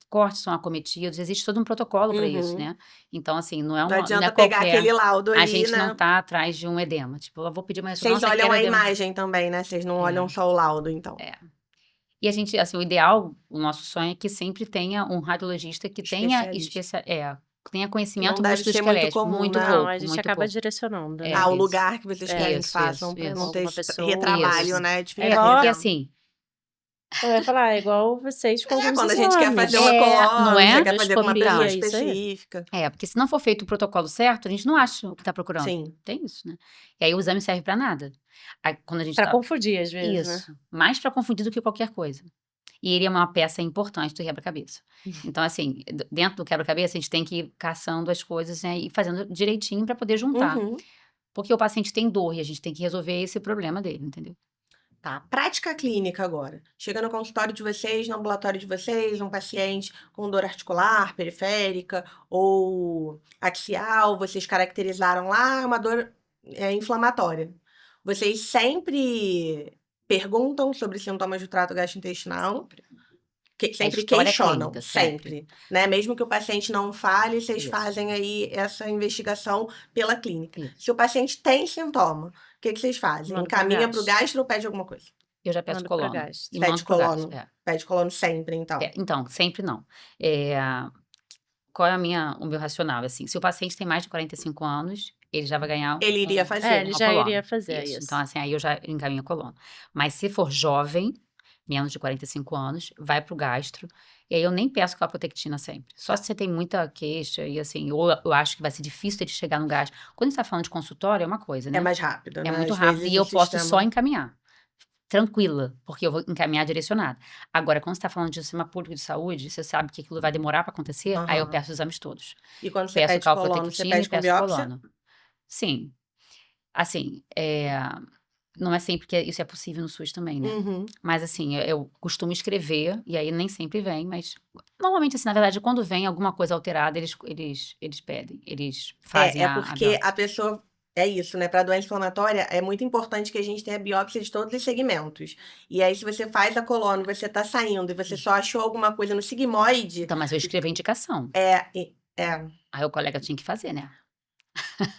cortes são acometidos, existe todo um protocolo para isso, né? Então, assim, não é
Não
não
adianta
é
pegar
qualquer...
aquele laudo
A
ali,
gente
né?
não tá atrás de um edema. Tipo, eu vou pedir uma
Vocês
ressonância,
olham
quero
a
edema.
imagem também, né? Vocês não olham só o laudo, então.
E a gente, assim, o ideal, o nosso sonho é que sempre tenha um radiologista que tenha tenha conhecimento
Não deve ser muito
musculoesquelético.
comum,
muito
né?
pouco,
Não, a gente
muito
acaba
pouco.
direcionando, né?
O
isso.
lugar que vocês querem que
Isso,
façam,
isso,
pra não
isso.
ter
Alguma pessoa.
retrabalho,
Isso.
né? De ficar
igual-
Porque,
revendo.
assim,
Eu ia falar, é igual vocês com alguns
Quando a gente quer fazer uma
exames.
colônia,
não é?
quer fazer com uma
Endoscopia,
pessoa
isso aí.
específica.
porque se não for feito o protocolo certo, a gente não acha o que tá procurando.
Sim.
Tem isso, né? E aí o exame serve pra nada. Aí, quando a gente
Pra confundir, às vezes, né?
Isso. Mais pra confundir do que qualquer coisa. E ele é uma peça importante do quebra-cabeça. Então, assim, dentro do quebra-cabeça, a gente tem que ir caçando as coisas, né, e fazendo direitinho pra poder juntar.
Uhum.
Porque o paciente tem dor e a gente tem que resolver esse problema dele, entendeu?
Tá, prática clínica agora. Chega no consultório de vocês, no ambulatório de vocês, um paciente com dor articular, periférica ou axial, vocês caracterizaram lá uma dor inflamatória. Vocês sempre perguntam sobre sintomas do trato gastrointestinal? Sempre
história
questionam,
clínica,
sempre. Né? Mesmo que o paciente não fale, vocês
Isso.
fazem aí essa investigação pela clínica.
Isso.
Se o paciente tem sintoma, o que vocês fazem?
Manda pro
Encaminha para o
gastro.
gastro ou pede alguma coisa?
Eu já peço
Manda pra
colono.
gastro.
E
Pede
mando pro
colono.
gastro.
Pede colono sempre, então.
Então, sempre não. Qual é o meu racional? Assim, se o paciente tem mais de 45 anos, ele já vai ganhar
Ele iria fazer.
Ele
uma
já
colono.
iria fazer
Isso.
isso.
Então, assim, aí eu já encaminho a colono. Mas se for jovem, menos de 45 anos, vai pro gastro. E aí eu nem peço calprotectina sempre. Só se você tem muita queixa e assim, ou eu acho que vai ser difícil ele chegar no gastro. Quando a gente tá falando de consultório, é uma coisa, né?
É mais rápido, né?
É muito
Às
rápido
vezes
e eu
o
posso
sistema-
só encaminhar. Tranquila, porque eu vou encaminhar direcionado. Agora, quando você tá falando de sistema público de saúde, você sabe que aquilo vai demorar para acontecer, aí eu
Aham.
peço os exames todos.
E quando você
Peço
pede colono, você
calprotectina
pede
e
com
peço
biópsia?
colono. Sim. Assim, não é sempre que isso é possível no SUS também, né?
Uhum.
Mas assim, eu costumo escrever, e aí nem sempre vem, mas normalmente, assim, na verdade, quando vem alguma coisa alterada, eles pedem, eles fazem
É
a
porque
biópsia.
a pessoa É isso, né? Para doença inflamatória, é muito importante que a gente tenha biópsia de todos os segmentos. E aí, se você faz a colônia, você tá saindo e você só achou alguma coisa no sigmoide,
Então, mas eu escrevo a indicação.
é,
Aí o colega tinha que fazer, né?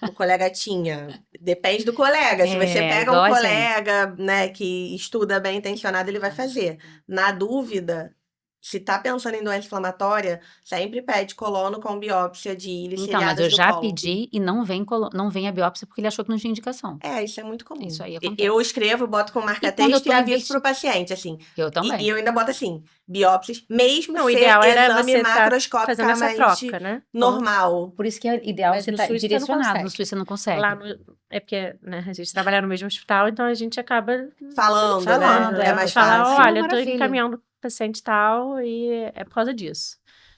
o colega tinha. Depende do colega. Se você
É,
pega
igual
um
a gente.
colega, né, que estuda bem intencionado, ele vai fazer. Na dúvida, se tá pensando em doença inflamatória, sempre pede colono com biópsia de ilhas
Então, mas
ciliadas
eu
do
já
cólon.
pedi e não vem a biópsia porque ele achou que não tinha indicação.
Isso é muito comum.
Isso aí
Eu
acontece.
escrevo, boto com
E quando eu
marca-texto e
tô
aviso pro paciente, assim.
Eu
E
também.
eu ainda boto assim, biópsias, mesmo
Não, o
ser
ideal era
exame
você tá fazendo essa
macroscopicamente
troca, né?
normal.
Por isso que é ideal
Mas
você
no
estar
SUS você não
direcionado. No
consegue.
SUS você não consegue.
Lá no... É porque, né, a gente trabalha no mesmo hospital, então a gente acaba
Falando,
Falando,
né? É mais
falar,
fácil.
olha, eu tô
Maravilha.
encaminhando o paciente tal e é por causa disso.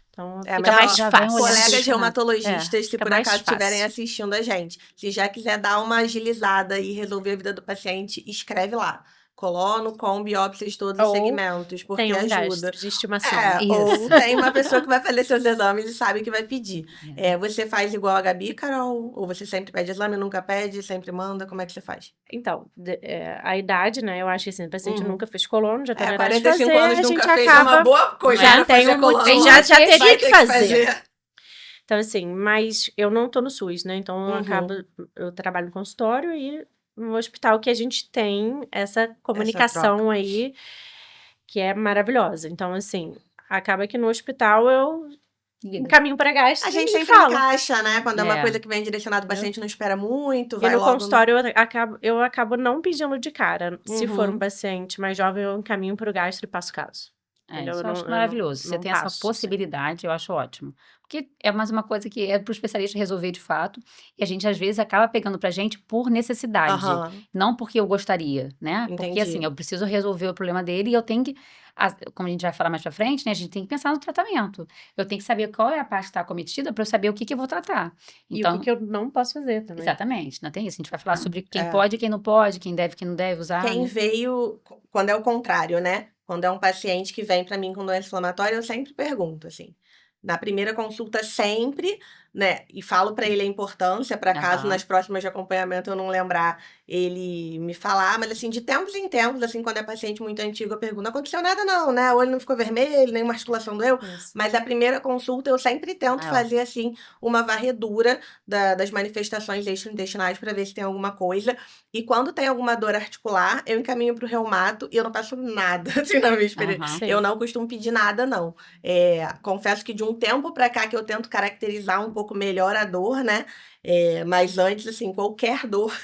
Então
É,
fica
mas
mais
já vem
fácil.
olhando
colegas
direcionado.
reumatologistas, se
fica
por
mais
acaso estiverem
fácil.
assistindo a gente, se já quiser dar uma agilizada e resolver a vida do paciente, escreve lá. Colono com biópsias de todos os
Ou
segmentos, porque
tem um
ajuda.
gastro de estimação.
Ou
Isso.
tem uma pessoa que vai fazer seus exames e sabe que vai pedir.
É.
Você faz igual a Gabi, Carol? Ou você sempre pede exame, nunca pede, sempre manda? Como é que você faz?
Então, a idade, né? Eu acho que assim, o paciente nunca fez colono, já tá na idade de
45
fazer,
anos
a gente
nunca fez, é uma
acaba...
boa coisa
já
pra
tem
fazer
um
colono.
motivo,
já
já teria
Vai
que
ter
fazer. Então, assim, mas eu não tô no SUS, né? Então, eu trabalho no consultório e no hospital que a gente tem essa comunicação aí, que é maravilhosa. Então, assim, acaba que no hospital eu encaminho para gastro
A gente
e
sempre
falo.
encaixa, né? Quando é uma
É.
coisa que vem direcionado, o paciente não espera muito,
E
vai
no
logo.
consultório eu acabo não pedindo de cara. Se for um
Uhum.
paciente mais jovem, eu encaminho para o gastro e passo o caso. Entendeu?
Isso eu acho
não-
maravilhoso. Você
não
tem essa
passo, assim.
possibilidade, eu acho ótimo. Porque é mais uma coisa que é para o especialista resolver de fato, e a gente às vezes acaba pegando pra gente por necessidade,
Aham,
não porque eu gostaria, né? Porque assim,
entendi.
eu preciso resolver o problema dele e eu tenho que, como a gente vai falar mais pra frente, né? A gente tem que pensar no tratamento. Eu tenho que saber qual é a parte que está acometida para eu saber o que eu vou tratar.
E o
Então,
que eu não posso fazer também.
exatamente, não tem isso. A gente vai falar sobre quem
É.
pode e quem não pode, quem não deve usar,
Quem
né?
veio, quando é o contrário, né? Quando é um paciente que vem para mim com doença inflamatória, eu sempre pergunto, assim. Na primeira consulta, sempre, né? E falo para ele a importância, para caso
Aham.
nas próximas de acompanhamento eu não lembrar, ele me falar. Mas, assim, de tempos em tempos, assim, quando é paciente muito antigo, eu pergunto: não aconteceu nada, não, né? O olho não ficou vermelho, nenhuma articulação doeu.
Isso.
Mas a primeira consulta, eu sempre tento
Maior.
fazer, assim, uma varredura das manifestações extraintestinais para ver se tem alguma coisa. E quando tem alguma dor articular, eu encaminho para o reumato e eu não peço nada, assim, na minha experiência.
Aham.
Sim.
Eu não costumo pedir nada, não. Confesso que de um tempo para cá que eu tento caracterizar um pouco melhor a dor, né? Mas antes, assim, qualquer dor,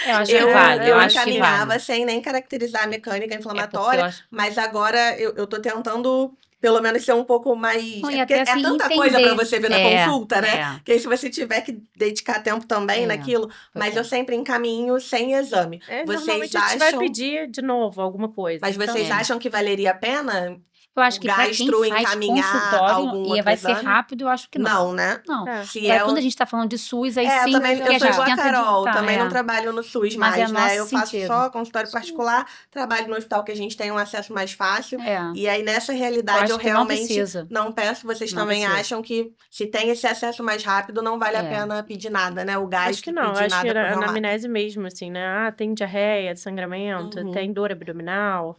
Eu acho que
eu,
vale,
eu
eu acho que
encaminhava
vale.
sem nem caracterizar a mecânica
É porque eu
inflamatória,
acho.
mas agora eu tô tentando, pelo menos, ser um pouco mais.
Não,
É
e
porque
até
é
assim,
tanta coisa para
entender.
você ver na consulta, né?
É.
Que aí se você tiver que dedicar tempo também
É.
naquilo, mas eu sempre encaminho sem exame. Vocês
Normalmente a gente vai
acham.
pedir de novo alguma coisa.
Mas vocês
Então,
acham que valeria a pena
Eu acho
o
que para quem
gastro
faz
encaminhar
consultório
algum
e
outro
vai ser
exame?
rápido, eu acho que não.
Não, né?
Não.
é.
Se
Agora,
é
quando
o-
a gente tá falando de SUS, aí
eu
sim,
também,
porque
eu
a
sou
gente
igual a
tenta
Carol,
adiantar.
também não
É.
trabalho no SUS
Mas é
mais, né?
nosso
Eu faço
sentido.
só consultório particular, trabalho no hospital que a gente tem um acesso mais fácil.
É.
E aí, nessa
Eu
realidade, eu
acho que não
realmente
precisa.
não peço. Vocês
Não
também
precisa.
acham que se tem esse acesso mais rápido, não vale a
É.
pena pedir nada, né? O
Acho que
gastro
não,
pedir
acho que
nada pro
na
reumato.
anamnese mesmo, assim, né? Ah, tem diarreia, sangramento,
Uhum.
tem dor abdominal.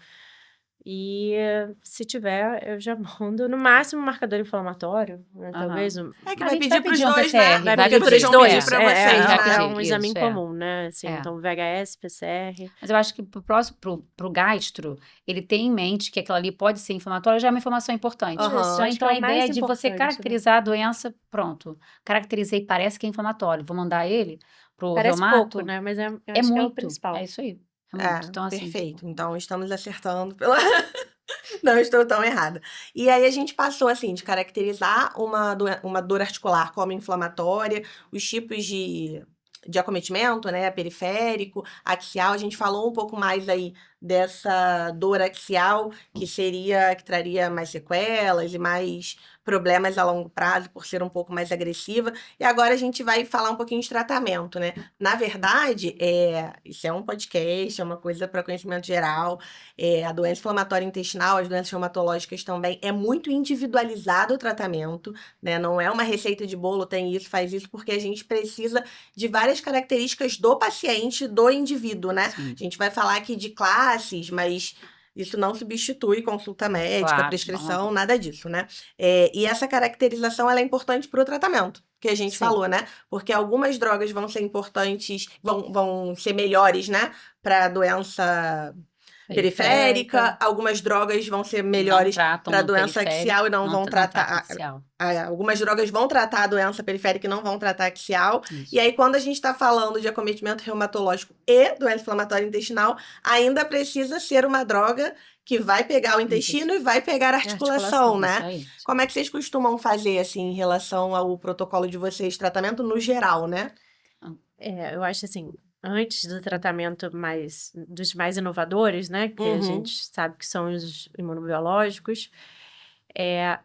E se tiver, eu já mando no máximo um marcador inflamatório, né?
Aham.
Talvez
É que
A
vai
gente
pedir
vai
pros
pedir um
dois,
PCR,
né?
vai
vai
Porque
pedir
vocês
pros
vão pedir
dois.
pra vocês,
vai
né?
pedir.
É um exame
Isso,
comum, né? Assim,
É.
então VHS, PCR.
Mas eu acho que pro gastro, ele tem em mente que aquilo ali pode ser inflamatório, já é uma informação importante.
Aham.
Isso,
Então,
acho que
então
é
a
o mais
ideia de você
importante, né?
caracterizar a doença, pronto. Caracterizei, parece que é inflamatório. Vou mandar ele pro
Parece pouco,
reumato.
né? Mas eu
É
acho que é o
muito.
principal.
É isso aí. É muito. Então, assim,
Perfeito. Então, estamos acertando pela. Não estou tão errada. E aí a gente passou, assim, de caracterizar uma dor articular como inflamatória, os tipos de acometimento, né? Periférico, axial. A gente falou um pouco mais aí dessa dor axial, que traria mais sequelas e mais problemas a longo prazo, por ser um pouco mais agressiva. E agora a gente vai falar um pouquinho de tratamento, né? Na verdade, isso é um podcast, é uma coisa para conhecimento geral. A doença inflamatória intestinal, as doenças reumatológicas também, é muito individualizado o tratamento, né? Não é uma receita de bolo, tem isso, faz isso, porque a gente precisa de várias características do paciente, do indivíduo, né?
Sim,
A gente vai falar aqui de classes, mas isso não substitui consulta médica,
claro.
prescrição, nada disso, né? E essa caracterização ela é importante para o tratamento, que a gente
Sim.
falou, né? Porque algumas drogas vão ser importantes, vão ser melhores, né? Para doença periférica, algumas drogas vão ser melhores para doença axial e não vão tratar.
axial.
Algumas drogas vão tratar a doença periférica e não vão tratar a axial.
Isso.
E aí, quando a gente está falando de acometimento reumatológico e doença inflamatória intestinal, ainda precisa ser uma droga que vai pegar o intestino e vai pegar a articulação, né?
Isso aí.
Como é que vocês costumam fazer, assim, em relação ao protocolo de vocês, tratamento no geral, né?
Eu acho assim, antes do tratamento dos mais inovadores, né, que a gente sabe que são os imunobiológicos,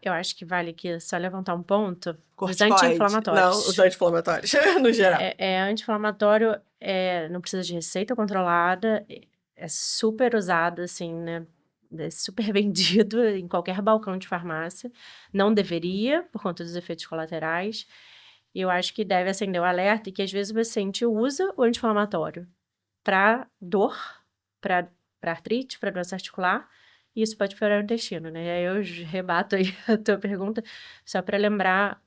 eu acho que vale aqui só levantar um ponto, os
Corticoide.
anti-inflamatórios.
Não, os anti-inflamatórios, no geral.
Anti-inflamatório não precisa de receita controlada, é super usado, assim, né, é super vendido em qualquer balcão de farmácia. Não deveria, por conta dos efeitos colaterais. E eu acho que deve acender o alerta e que às vezes o paciente usa o anti-inflamatório para dor, para artrite, para doença articular, e isso pode piorar o intestino, né? E aí eu rebato aí a tua pergunta, só para lembrar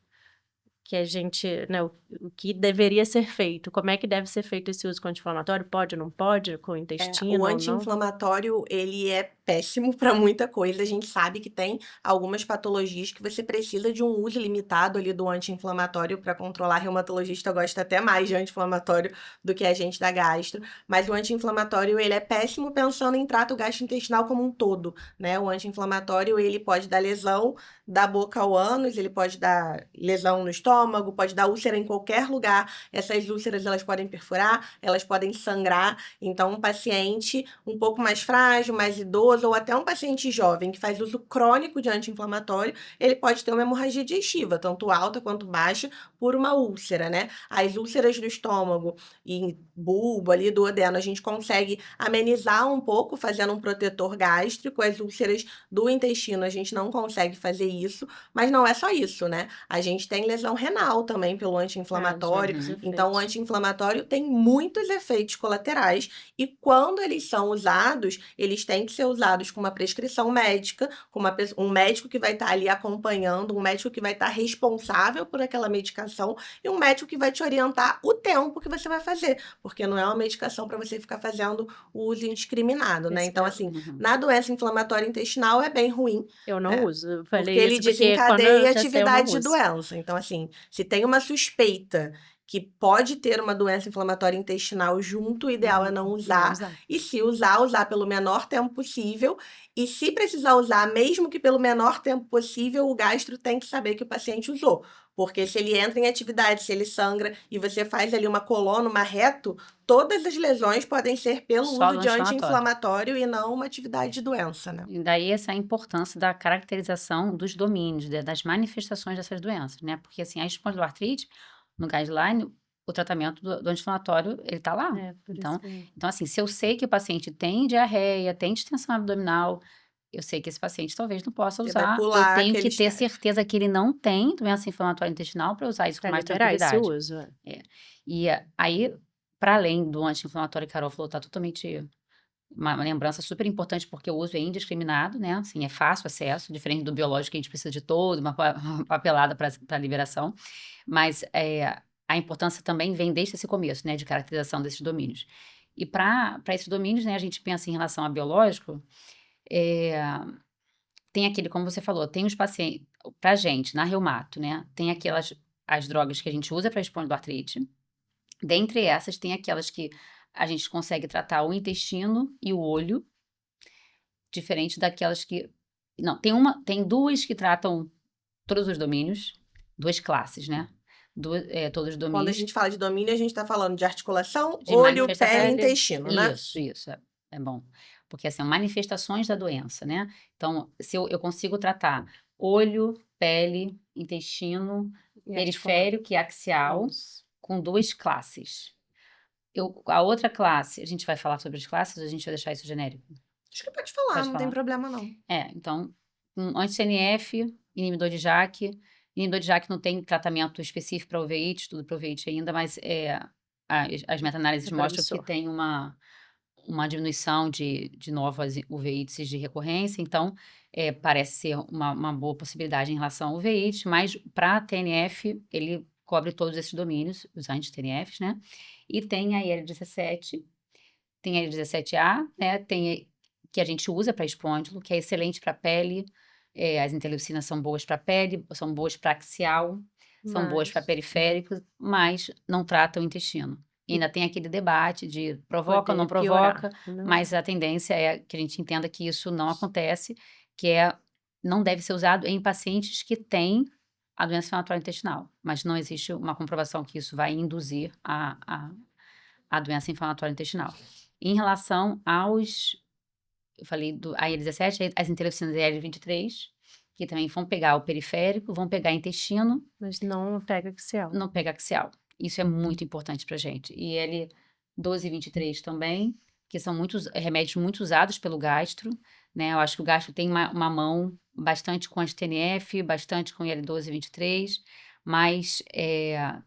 que a gente, né, o que deveria ser feito, como é que deve ser feito esse uso com anti-inflamatório, pode ou não pode, com o intestino
O
ou não?
anti-inflamatório, ele é péssimo para muita coisa. A gente sabe que tem algumas patologias que você precisa de um uso limitado ali do anti-inflamatório para controlar. A reumatologista gosta até mais de anti-inflamatório do que a gente da gastro. Mas o anti-inflamatório, ele é péssimo pensando em trato gastrointestinal como um todo, né? O anti-inflamatório, ele pode dar lesão da boca ao ânus, ele pode dar lesão no estômago, pode dar úlcera em qualquer lugar. Essas úlceras, elas podem perfurar, elas podem sangrar. Então, um paciente um pouco mais frágil, mais idoso, ou até um paciente jovem que faz uso crônico de anti-inflamatório, ele pode ter uma hemorragia digestiva, tanto alta quanto baixa, por uma úlcera, né? As úlceras do estômago e bulbo ali do duodeno, a gente consegue amenizar um pouco fazendo um protetor gástrico. As úlceras do intestino, a gente não consegue fazer isso, mas não é só isso, né? A gente tem lesão renal também pelo anti-inflamatório. Então, o anti-inflamatório tem muitos efeitos colaterais e quando eles são usados, eles têm que ser usados com uma prescrição médica, com um médico que vai estar ali acompanhando, um médico que vai estar responsável por aquela medicação e um médico que vai te orientar o tempo que você vai fazer, porque não é uma medicação para você ficar fazendo o uso indiscriminado, né? Então, assim, na doença inflamatória intestinal é bem ruim.
Eu não uso, eu falei
Porque ele
isso porque
desencadeia
quando já sei, eu não
atividade de
uso.
doença. Então, assim, se tem uma suspeita que pode ter uma doença inflamatória intestinal junto, o ideal é não usar. E se usar, usar pelo menor tempo possível. E se precisar usar, mesmo que pelo menor tempo possível, o gastro tem que saber que o paciente usou. Porque se ele entra em atividade, se ele sangra e você faz ali uma coluna, uma reto, todas as lesões podem ser pelo
Só
uso
do
de
anti-inflamatório.
anti-inflamatório e não uma atividade de doença, né?
E daí essa é a importância da caracterização dos domínios, das manifestações dessas doenças, né? Porque assim, a espondiloartrite, no guideline, o tratamento do anti-inflamatório, ele tá lá. Então, assim, se eu sei que o paciente tem diarreia, tem distensão abdominal, eu sei que esse paciente talvez não possa
Você vai
usar. Eu
pular
tenho que
aquele
ter
estágio.
certeza que ele não tem doença inflamatória intestinal para usar isso com
Pra
mais
liberar esse
tranquilidade.
uso.
E aí, para além do anti-inflamatório que a Carol falou, tá totalmente uma lembrança super importante, porque o uso é indiscriminado, né? Assim, é fácil acesso, diferente do biológico, que a gente precisa de toda uma papelada para liberação. Mas a importância também vem desde esse começo, né? De caracterização desses domínios. E para esses domínios, né? A gente pensa em relação a biológico, tem aquele, como você falou, tem os pacientes, pra gente, na reumato, né? Tem as drogas que a gente usa para espondiloartrite. Dentre essas, tem aquelas que a gente consegue tratar o intestino e o olho, diferente daquelas que... Não, tem duas que tratam todos os domínios, duas classes, né? Todos os
Quando a
domínios.
gente fala de domínio, a gente está falando de articulação,
De
olho,
manifestação.
pele e intestino, né?
Isso, é bom. porque assim, são manifestações da doença, né? Então, se eu consigo tratar olho, pele, intestino,
E
periférico e axial,
Isso.
com 2 classes. A outra classe, a gente vai falar sobre as classes ou a gente vai deixar isso genérico?
Acho que pode falar,
Pode
não
falar.
tem problema não.
Então, anti-TNF, inibidor de JAK. Inibidor de JAK não tem tratamento específico para uveíte, tudo para uveíte ainda, mas as meta-análises
É
mostram que
promissor.
tem uma diminuição de novas uveites de recorrência, então parece ser uma boa possibilidade em relação ao uveíte, mas para TNF, ele cobre todos esses domínios, os anti-TNFs, né? E tem a IL-17, tem a IL-17A, né? Que a gente usa para espôndilo, que é excelente para pele, as interleucinas são boas para pele, são boas para axial, são boas para periférico, mas não tratam o intestino. E ainda tem aquele debate de provoca ou não
Poder piorar,
provoca,
né?
mas a tendência é que a gente entenda que isso não acontece, que não deve ser usado em pacientes que têm a doença inflamatória intestinal, mas não existe uma comprovação que isso vai induzir a doença inflamatória intestinal. Em relação eu falei do IL-17, as interleucinas IL-23, que também vão pegar o periférico, vão pegar intestino,
Mas não pega axial.
não pega axial. Isso é muito importante pra gente. E IL-12 e 23 também, que são remédios muito usados pelo gastro, né? Eu acho que o gastro tem uma mão bastante com anti-TNF, bastante com IL-12 e 23, mas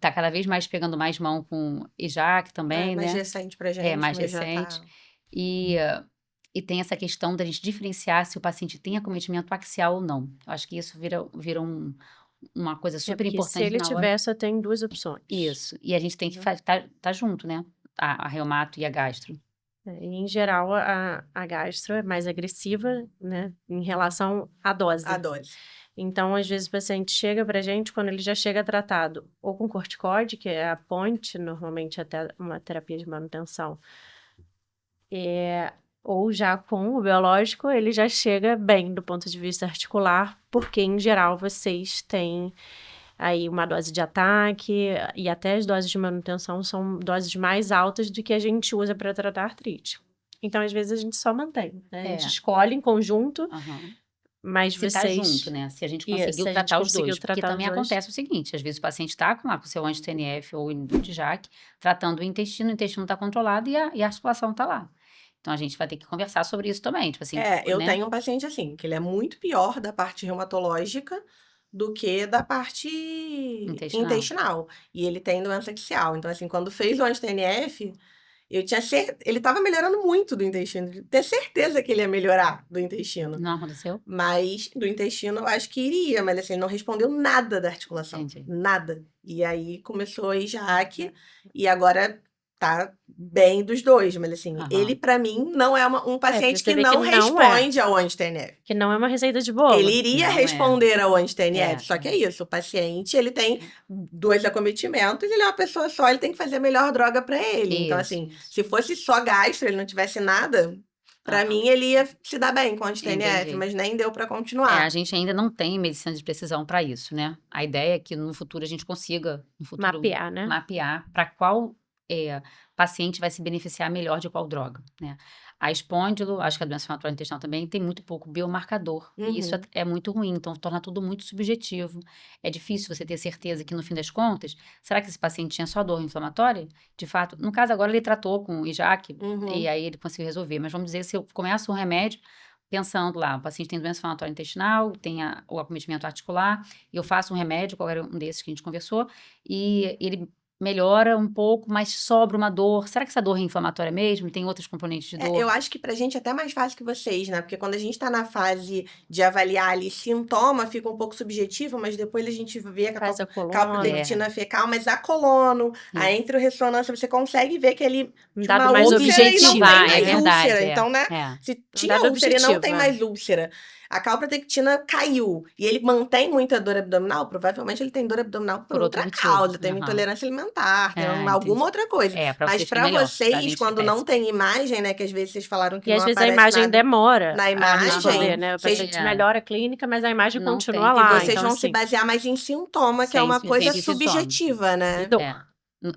tá cada vez mais pegando mais mão com IJAK também,
mais
né?
recente pra gente,
Mais
mas já
recente.
tá...
E tem essa questão da gente diferenciar se o paciente tem acometimento axial ou não. Eu acho que isso vira uma coisa super
porque
importante
se ele
na hora.
tiver, só tem 2 opções.
Isso. E a gente tem que tá junto, né? A reumato e a gastro.
E, em geral, a gastro é mais agressiva, né, em relação à dose.
A dose.
Então, às vezes, o paciente chega pra gente quando ele já chega tratado ou com corticoide, que é a ponte, normalmente até uma terapia de manutenção, ou já com o biológico, ele já chega bem do ponto de vista articular, porque, em geral, vocês têm aí uma dose de ataque e até as doses de manutenção são doses mais altas do que a gente usa para tratar artrite. Então, às vezes, a gente só mantém, né? A gente escolhe em conjunto, mas
Se tá junto, né? Se a gente conseguiu tratar os dois. Porque também acontece o seguinte, às vezes o paciente tá com o seu anti-TNF ou inibidor de JAK, tratando o intestino tá controlado e a articulação tá lá. Então, a gente vai ter que conversar sobre isso também, tipo assim,
eu
né?
tenho um paciente assim, que ele é muito pior da parte reumatológica do que da parte intestinal. E ele tem doença axial. Então, assim, quando fez o anti-TNF, ele tava melhorando muito do intestino. Ter certeza que ele ia melhorar do intestino.
Não aconteceu?
Mas do intestino eu acho que iria, mas assim, ele não respondeu nada da articulação.
Entendi.
Nada. E aí começou a IJAK e agora tá bem dos dois, mas assim, ele pra mim não é um paciente que não responde ao anti-TNF.
Que não é uma receita de bolo.
Ele iria responder ao anti-TNF, só que é isso, o paciente, ele tem 2 acometimentos, ele é uma pessoa só, ele tem que fazer a melhor droga pra ele. Então assim, se fosse só gastro, ele não tivesse nada, pra mim ele ia se dar bem com anti-TNF, mas nem deu pra continuar.
A gente ainda não tem medicina de precisão pra isso, né? A ideia é que no futuro a gente consiga
mapear, né?
Mapear pra qual paciente vai se beneficiar melhor de qual droga, né? A espôndilo, acho que a doença inflamatória intestinal também tem muito pouco biomarcador. E isso é muito ruim, então torna tudo muito subjetivo. É difícil você ter certeza que no fim das contas, será que esse paciente tinha só dor inflamatória? De fato, no caso agora ele tratou com IJAK e aí ele conseguiu resolver. Mas vamos dizer, se eu começo um remédio pensando lá, o paciente tem doença inflamatória intestinal, tem o acometimento articular, e eu faço um remédio, qualquer um desses que a gente conversou, e ele melhora um pouco, mas sobra uma dor. Será que essa dor é inflamatória mesmo? Tem outros componentes de dor?
Eu acho que pra gente é até mais fácil que vocês, né? Porque quando a gente tá na fase de avaliar ali sintoma, fica um pouco subjetivo, mas depois a gente vê a calprotectina fecal, mas a colono, a enteroressonância, você consegue ver que ele tinha uma
mais
úlcera e não tem
objetivar,
mais úlcera. Então, né? Se tinha úlcera e não tem mais úlcera. A calprotectina caiu e ele mantém muita dor abdominal, provavelmente ele tem dor abdominal por outra causa, tem intolerância alimentar, tem alguma outra coisa. Mas pra vocês, quando não tem imagem, né, que às vezes vocês falaram que
não aparece nada. E às vezes a imagem demora
na imagem,
a responder, né? O paciente melhora a clínica, mas a imagem continua lá.
E vocês vão se basear mais em sintoma, que é uma coisa subjetiva, né?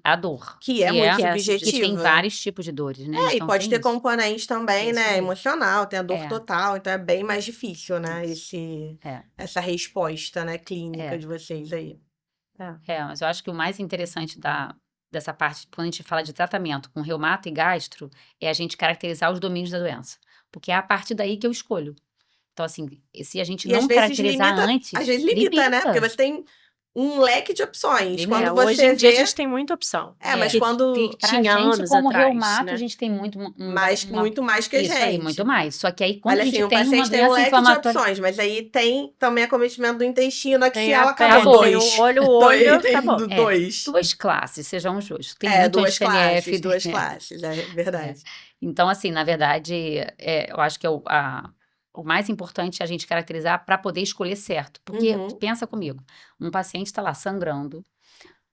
a dor.
Que é muito
que é
subjetiva.
Que tem vários tipos de dores, né?
E
Então
pode
tem
ter
isso.
componente também,
Isso
né?
aí.
Emocional, tem a dor
É.
total, então é bem mais difícil, né?
É.
Essa resposta, né, clínica
É.
de vocês aí.
Mas eu acho que o mais interessante dessa parte, quando a gente fala de tratamento com reumato e gastro, é a gente caracterizar os domínios da doença. Porque é a partir daí que eu escolho. Então, assim, se a gente
E às
não
vezes
caracterizar antes,
às vezes limita, né? Porque você tem um leque de opções. Quando você
hoje em dia a
vê...
gente tem muita opção.
mas
Que
quando...
Pra
tinha
gente,
anos
como
atrás,
reumato,
né?
a gente tem muito
muito mais que a
isso
gente.
aí, muito mais. Só que aí, quando
Olha
a gente
assim, o
tem uma
paciente tem um
doença
leque de
inflamatória...
opções, mas aí tem também acometimento do intestino
Tem
axial,
a
acabou.
pele, tem
Dois.
o olho,
Tem
acabou.
dois.
Duas classes, sejamos justos. Tem muito
duas
anti-TNF.
classes, é verdade.
Então, assim, na verdade, eu acho que o mais importante é a gente caracterizar para poder escolher certo. Porque, pensa comigo, um paciente está lá sangrando,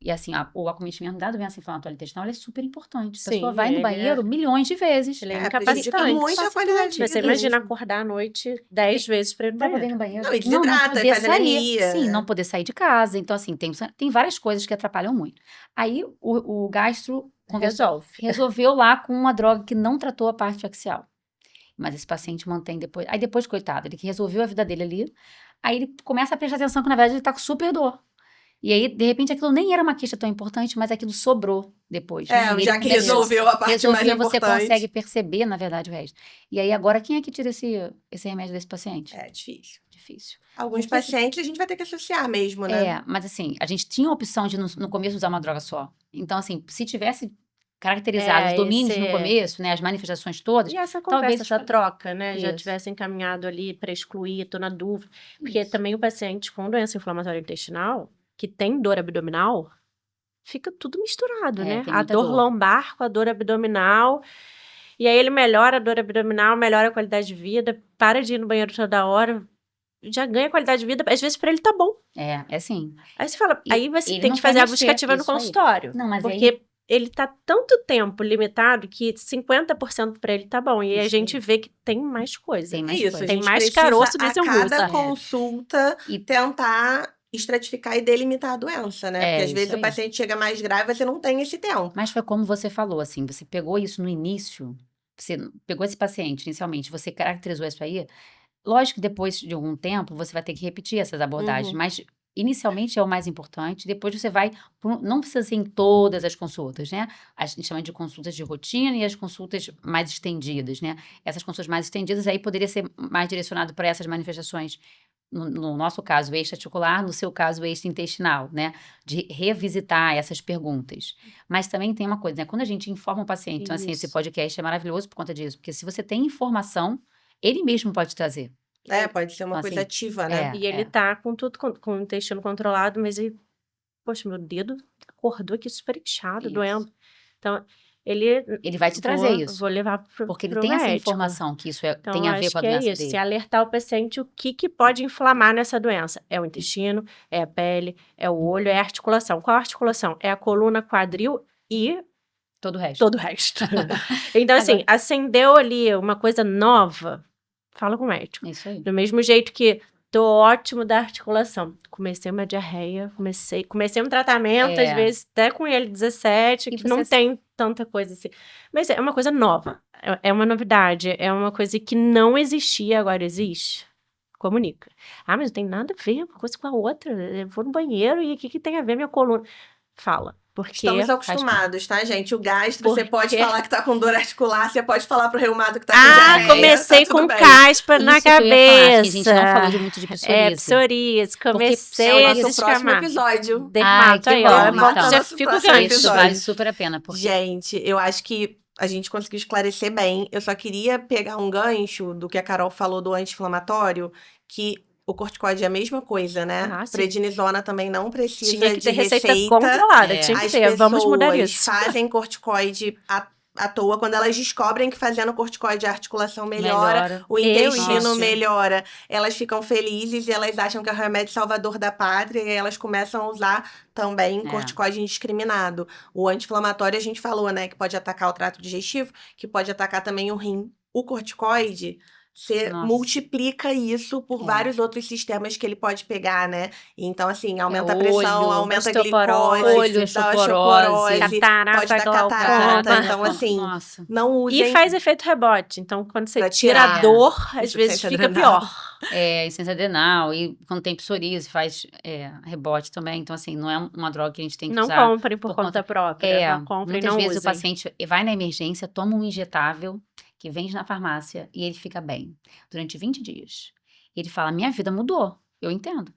e assim, o acometimento da doença inflamatória intestinal é super importante. A pessoa
Sim,
vai no banheiro milhões de vezes.
Ele é
prejudica
incapacitante.
muito a qualidade de vida.
Você imagina acordar à noite 10 vezes para ir no
Pra poder ir
banheiro.
no banheiro.
Não, e desidrata,
poder
faz
sair.
anemia.
Sim, não poder sair de casa. Então, assim, tem várias coisas que atrapalham muito. Aí, o gastro resolveu lá com uma droga que não tratou a parte axial. Mas esse paciente mantém depois. Aí depois, coitado, ele que resolveu a vida dele ali. Aí ele começa a prestar atenção que, na verdade, ele tá com super dor. E aí, de repente, aquilo nem era uma queixa tão importante, mas aquilo sobrou depois. Né?
Já que resolveu a parte mais importante.
Você consegue perceber, na verdade, o resto. E aí, agora, quem é que tira esse remédio desse paciente?
É difícil.
Difícil.
Alguns pacientes a gente vai ter que associar mesmo, né?
Mas assim, a gente tinha a opção de, no começo, usar uma droga só. Então, assim, se tivesse caracterizado os domínios no começo, né, as manifestações todas...
E essa conversa,
talvez
essa troca, né, já
Isso.
tivesse encaminhado ali para excluir, tô na dúvida. Porque também o paciente com doença inflamatória intestinal, que tem dor abdominal, fica tudo misturado, né?
tem
A
muita
dor
dor.
lombar com a dor abdominal. E aí ele melhora a dor abdominal, melhora a qualidade de vida, para de ir no banheiro toda hora, já ganha qualidade de vida. Às vezes para ele tá bom.
É sim.
Aí você fala, aí você
ele
tem
não
que
quer
fazer a
mexer,
busca ativa no
isso aí.
consultório.
Não, mas
porque
aí-
ele tá tanto tempo limitado que 50% para ele tá bom. E aí a
Isso aí.
gente vê que tem mais coisa.
Tem mais
Isso,
coisa.
a
Tem
gente
mais
precisa,
caroço nesse
a
umbigo,
cada
sabe?
consulta
E-
tentar estratificar e delimitar a doença, né? Porque às
isso
vezes o
aí.
paciente chega mais grave e você não tem esse tempo.
Mas foi como você falou, assim, você pegou isso no início, você pegou esse paciente inicialmente, você caracterizou isso aí, lógico que depois de algum tempo você vai ter que repetir essas abordagens, mas inicialmente é o mais importante, depois você vai, não precisa ser em todas as consultas, né? A gente chama de consultas de rotina e as consultas mais estendidas, né? Essas consultas mais estendidas aí poderia ser mais direcionado para essas manifestações, no nosso caso, extra-articular, no seu caso, extra-intestinal, né? De revisitar essas perguntas. Mas também tem uma coisa, né? Quando a gente informa o paciente, então assim, esse
Isso.
podcast é maravilhoso por conta disso, porque se você tem informação, ele mesmo pode trazer.
Pode ser uma
Assim,
coisa ativa, né?
E ele tá com tudo, com o intestino controlado, mas ele, poxa, meu dedo acordou aqui super inchado,
Isso.
doendo. Então, ele
vai te trazer isso.
Vou levar pro
Porque ele
pro
tem essa
médico.
informação que isso
Então,
tem a ver
acho
com a
que é
doença
isso, se
dele.
alertar o paciente o que pode inflamar nessa doença. É o intestino, é a pele, é o olho, é a articulação. Qual a articulação? É a coluna, quadril e
Todo o resto.
todo o resto. Então, assim, acendeu ali uma coisa nova, fala com o médico.
Isso aí.
Do mesmo jeito que tô ótimo da articulação. Comecei uma diarreia, comecei um tratamento, às vezes até com ele 17,
E
que não
você-
tem tanta coisa assim. Mas é uma coisa nova, é uma novidade, é uma coisa que não existia, agora existe. Comunica. Ah, mas não tem nada a ver uma coisa com a outra. Eu vou no banheiro e o que tem a ver minha coluna? Fala. Porque
Estamos acostumados, tá, gente? O gastro, você pode falar que tá com dor articular, você pode falar pro reumato que tá com diarreia,
comecei
tá tudo
com
bem.
caspa na
Isso que eu ia falar, acho que a gente não
cabeça.
falou muito de psoríase.
Psoríase. Comecei
É o
a
nosso próximo
descamar.
episódio.
Dermato,
Ai,
aí,
que
ó.
bom,
É bom que
então.
já
Nosso
fica o
próximo
gancho.
Isso
episódio.
vale super a pena. Porque
Gente, eu acho que a gente conseguiu esclarecer bem. Eu só queria pegar um gancho do que a Carol falou do anti-inflamatório, que o corticoide é a mesma coisa, né?
Ah, sim.
Prednisona também não precisa
Tinha que
de
ter receita controlada, tinha que
As
ter. Vamos mudar
pessoas
isso.
fazem corticoide à toa. Quando elas descobrem que fazendo corticoide a articulação melhora, o intestino
isso.
melhora, elas ficam felizes e elas acham que é o remédio salvador da pátria e aí elas começam a usar também corticoide indiscriminado. O anti-inflamatório a gente falou, né, que pode atacar o trato digestivo, que pode atacar também o rim. O corticoide você
Nossa.
multiplica isso por
É.
vários outros sistemas que ele pode pegar, né? Então, assim, aumenta a
olho,
pressão, aumenta a
osteoporose,
glicose,
olho,
dá
osteoporose,
pode
catarata,
dar catarata.
glaucoma.
Então, assim,
Nossa.
não
E
usem
faz efeito rebote. Então, quando você
pra
tira a
tirar
dor, às vezes
insuficiência
fica
adrenal.
pior.
Insuficiência adrenal, e quando tem psoríase, faz rebote também. Então, assim, não é uma droga que a gente tem que
Não
usar
comprem por conta própria. Não comprem,
muitas
não
vezes o
usem.
paciente vai na emergência, toma um injetável que vende na farmácia e ele fica bem durante 20 dias. Ele fala, minha vida mudou, eu entendo.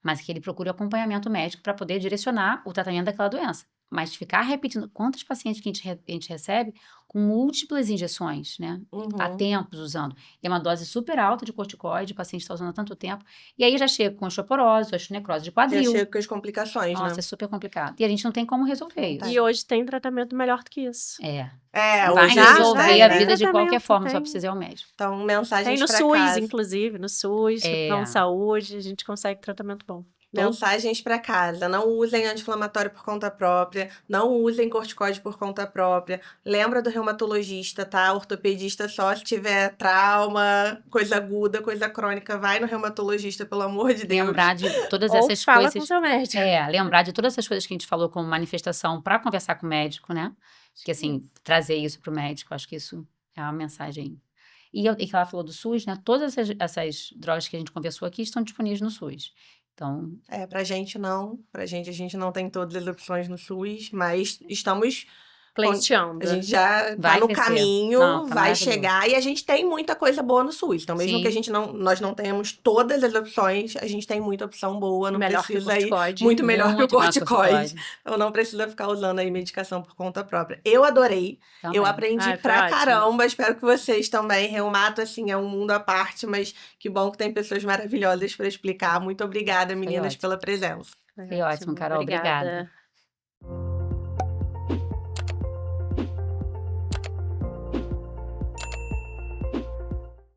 Mas que ele procure acompanhamento médico para poder direcionar o tratamento daquela doença. Mas ficar repetindo, quantos pacientes que a gente recebe com múltiplas injeções, né? Há
Uhum.
tempos usando. É uma dose super alta de corticoide, o paciente está usando há tanto tempo. E aí já chega com osteoporose, osteonecrose de
Já
quadril.
chega com as complicações,
Nossa,
né?
é super complicado. E a gente não tem como resolver
Não
isso.
tem.
E hoje tem tratamento melhor do que isso.
Vai
Hoje
já
resolver
tem,
a
né?
vida de qualquer
tratamento,
forma, só
tem.
precisa ir ao médico.
Então,
Tem
mensagens
no
pra
SUS,
casa.
inclusive, no SUS, plano de saúde, a gente consegue tratamento bom.
Mensagens para casa. Não usem anti-inflamatório por conta própria. Não usem corticoide por conta própria. Lembra do reumatologista, tá? Ortopedista só se tiver trauma, coisa aguda, coisa crônica. Vai no reumatologista, pelo amor de Deus.
Lembrar de todas
Ou
essas
fala
coisas.
com seu médico.
Lembrar de todas essas coisas que a gente falou como manifestação para conversar com o médico, né? Que assim, trazer isso para o médico, acho que isso é uma mensagem. E que ela falou do SUS, né? Todas essas drogas que a gente conversou aqui estão disponíveis no SUS. Então,
Pra gente não. Pra gente, a gente não tem todas as opções no SUS, mas estamos.
Pleiteando.
A gente já tá
Vai
no
crescer.
caminho,
Não, tá
vai
maravilhoso.
chegar e a gente tem muita coisa boa no SUS. Então, mesmo
Sim.
que a gente nós não tenhamos todas as opções, a gente tem muita opção boa, não
Melhor que o
precisa ir
corticoide.
muito melhor que o
Muito melhor que o
corticoide. Então, não precisa ficar usando aí medicação por conta própria. Eu adorei.
Também.
Eu aprendi
Ai, foi
pra
ótimo.
caramba. Espero que vocês também. Reumato, assim, é um mundo à parte, mas que bom que tem pessoas maravilhosas pra explicar. Muito obrigada, meninas,
ótimo.
pela presença.
Foi ótimo, Carol. Obrigada.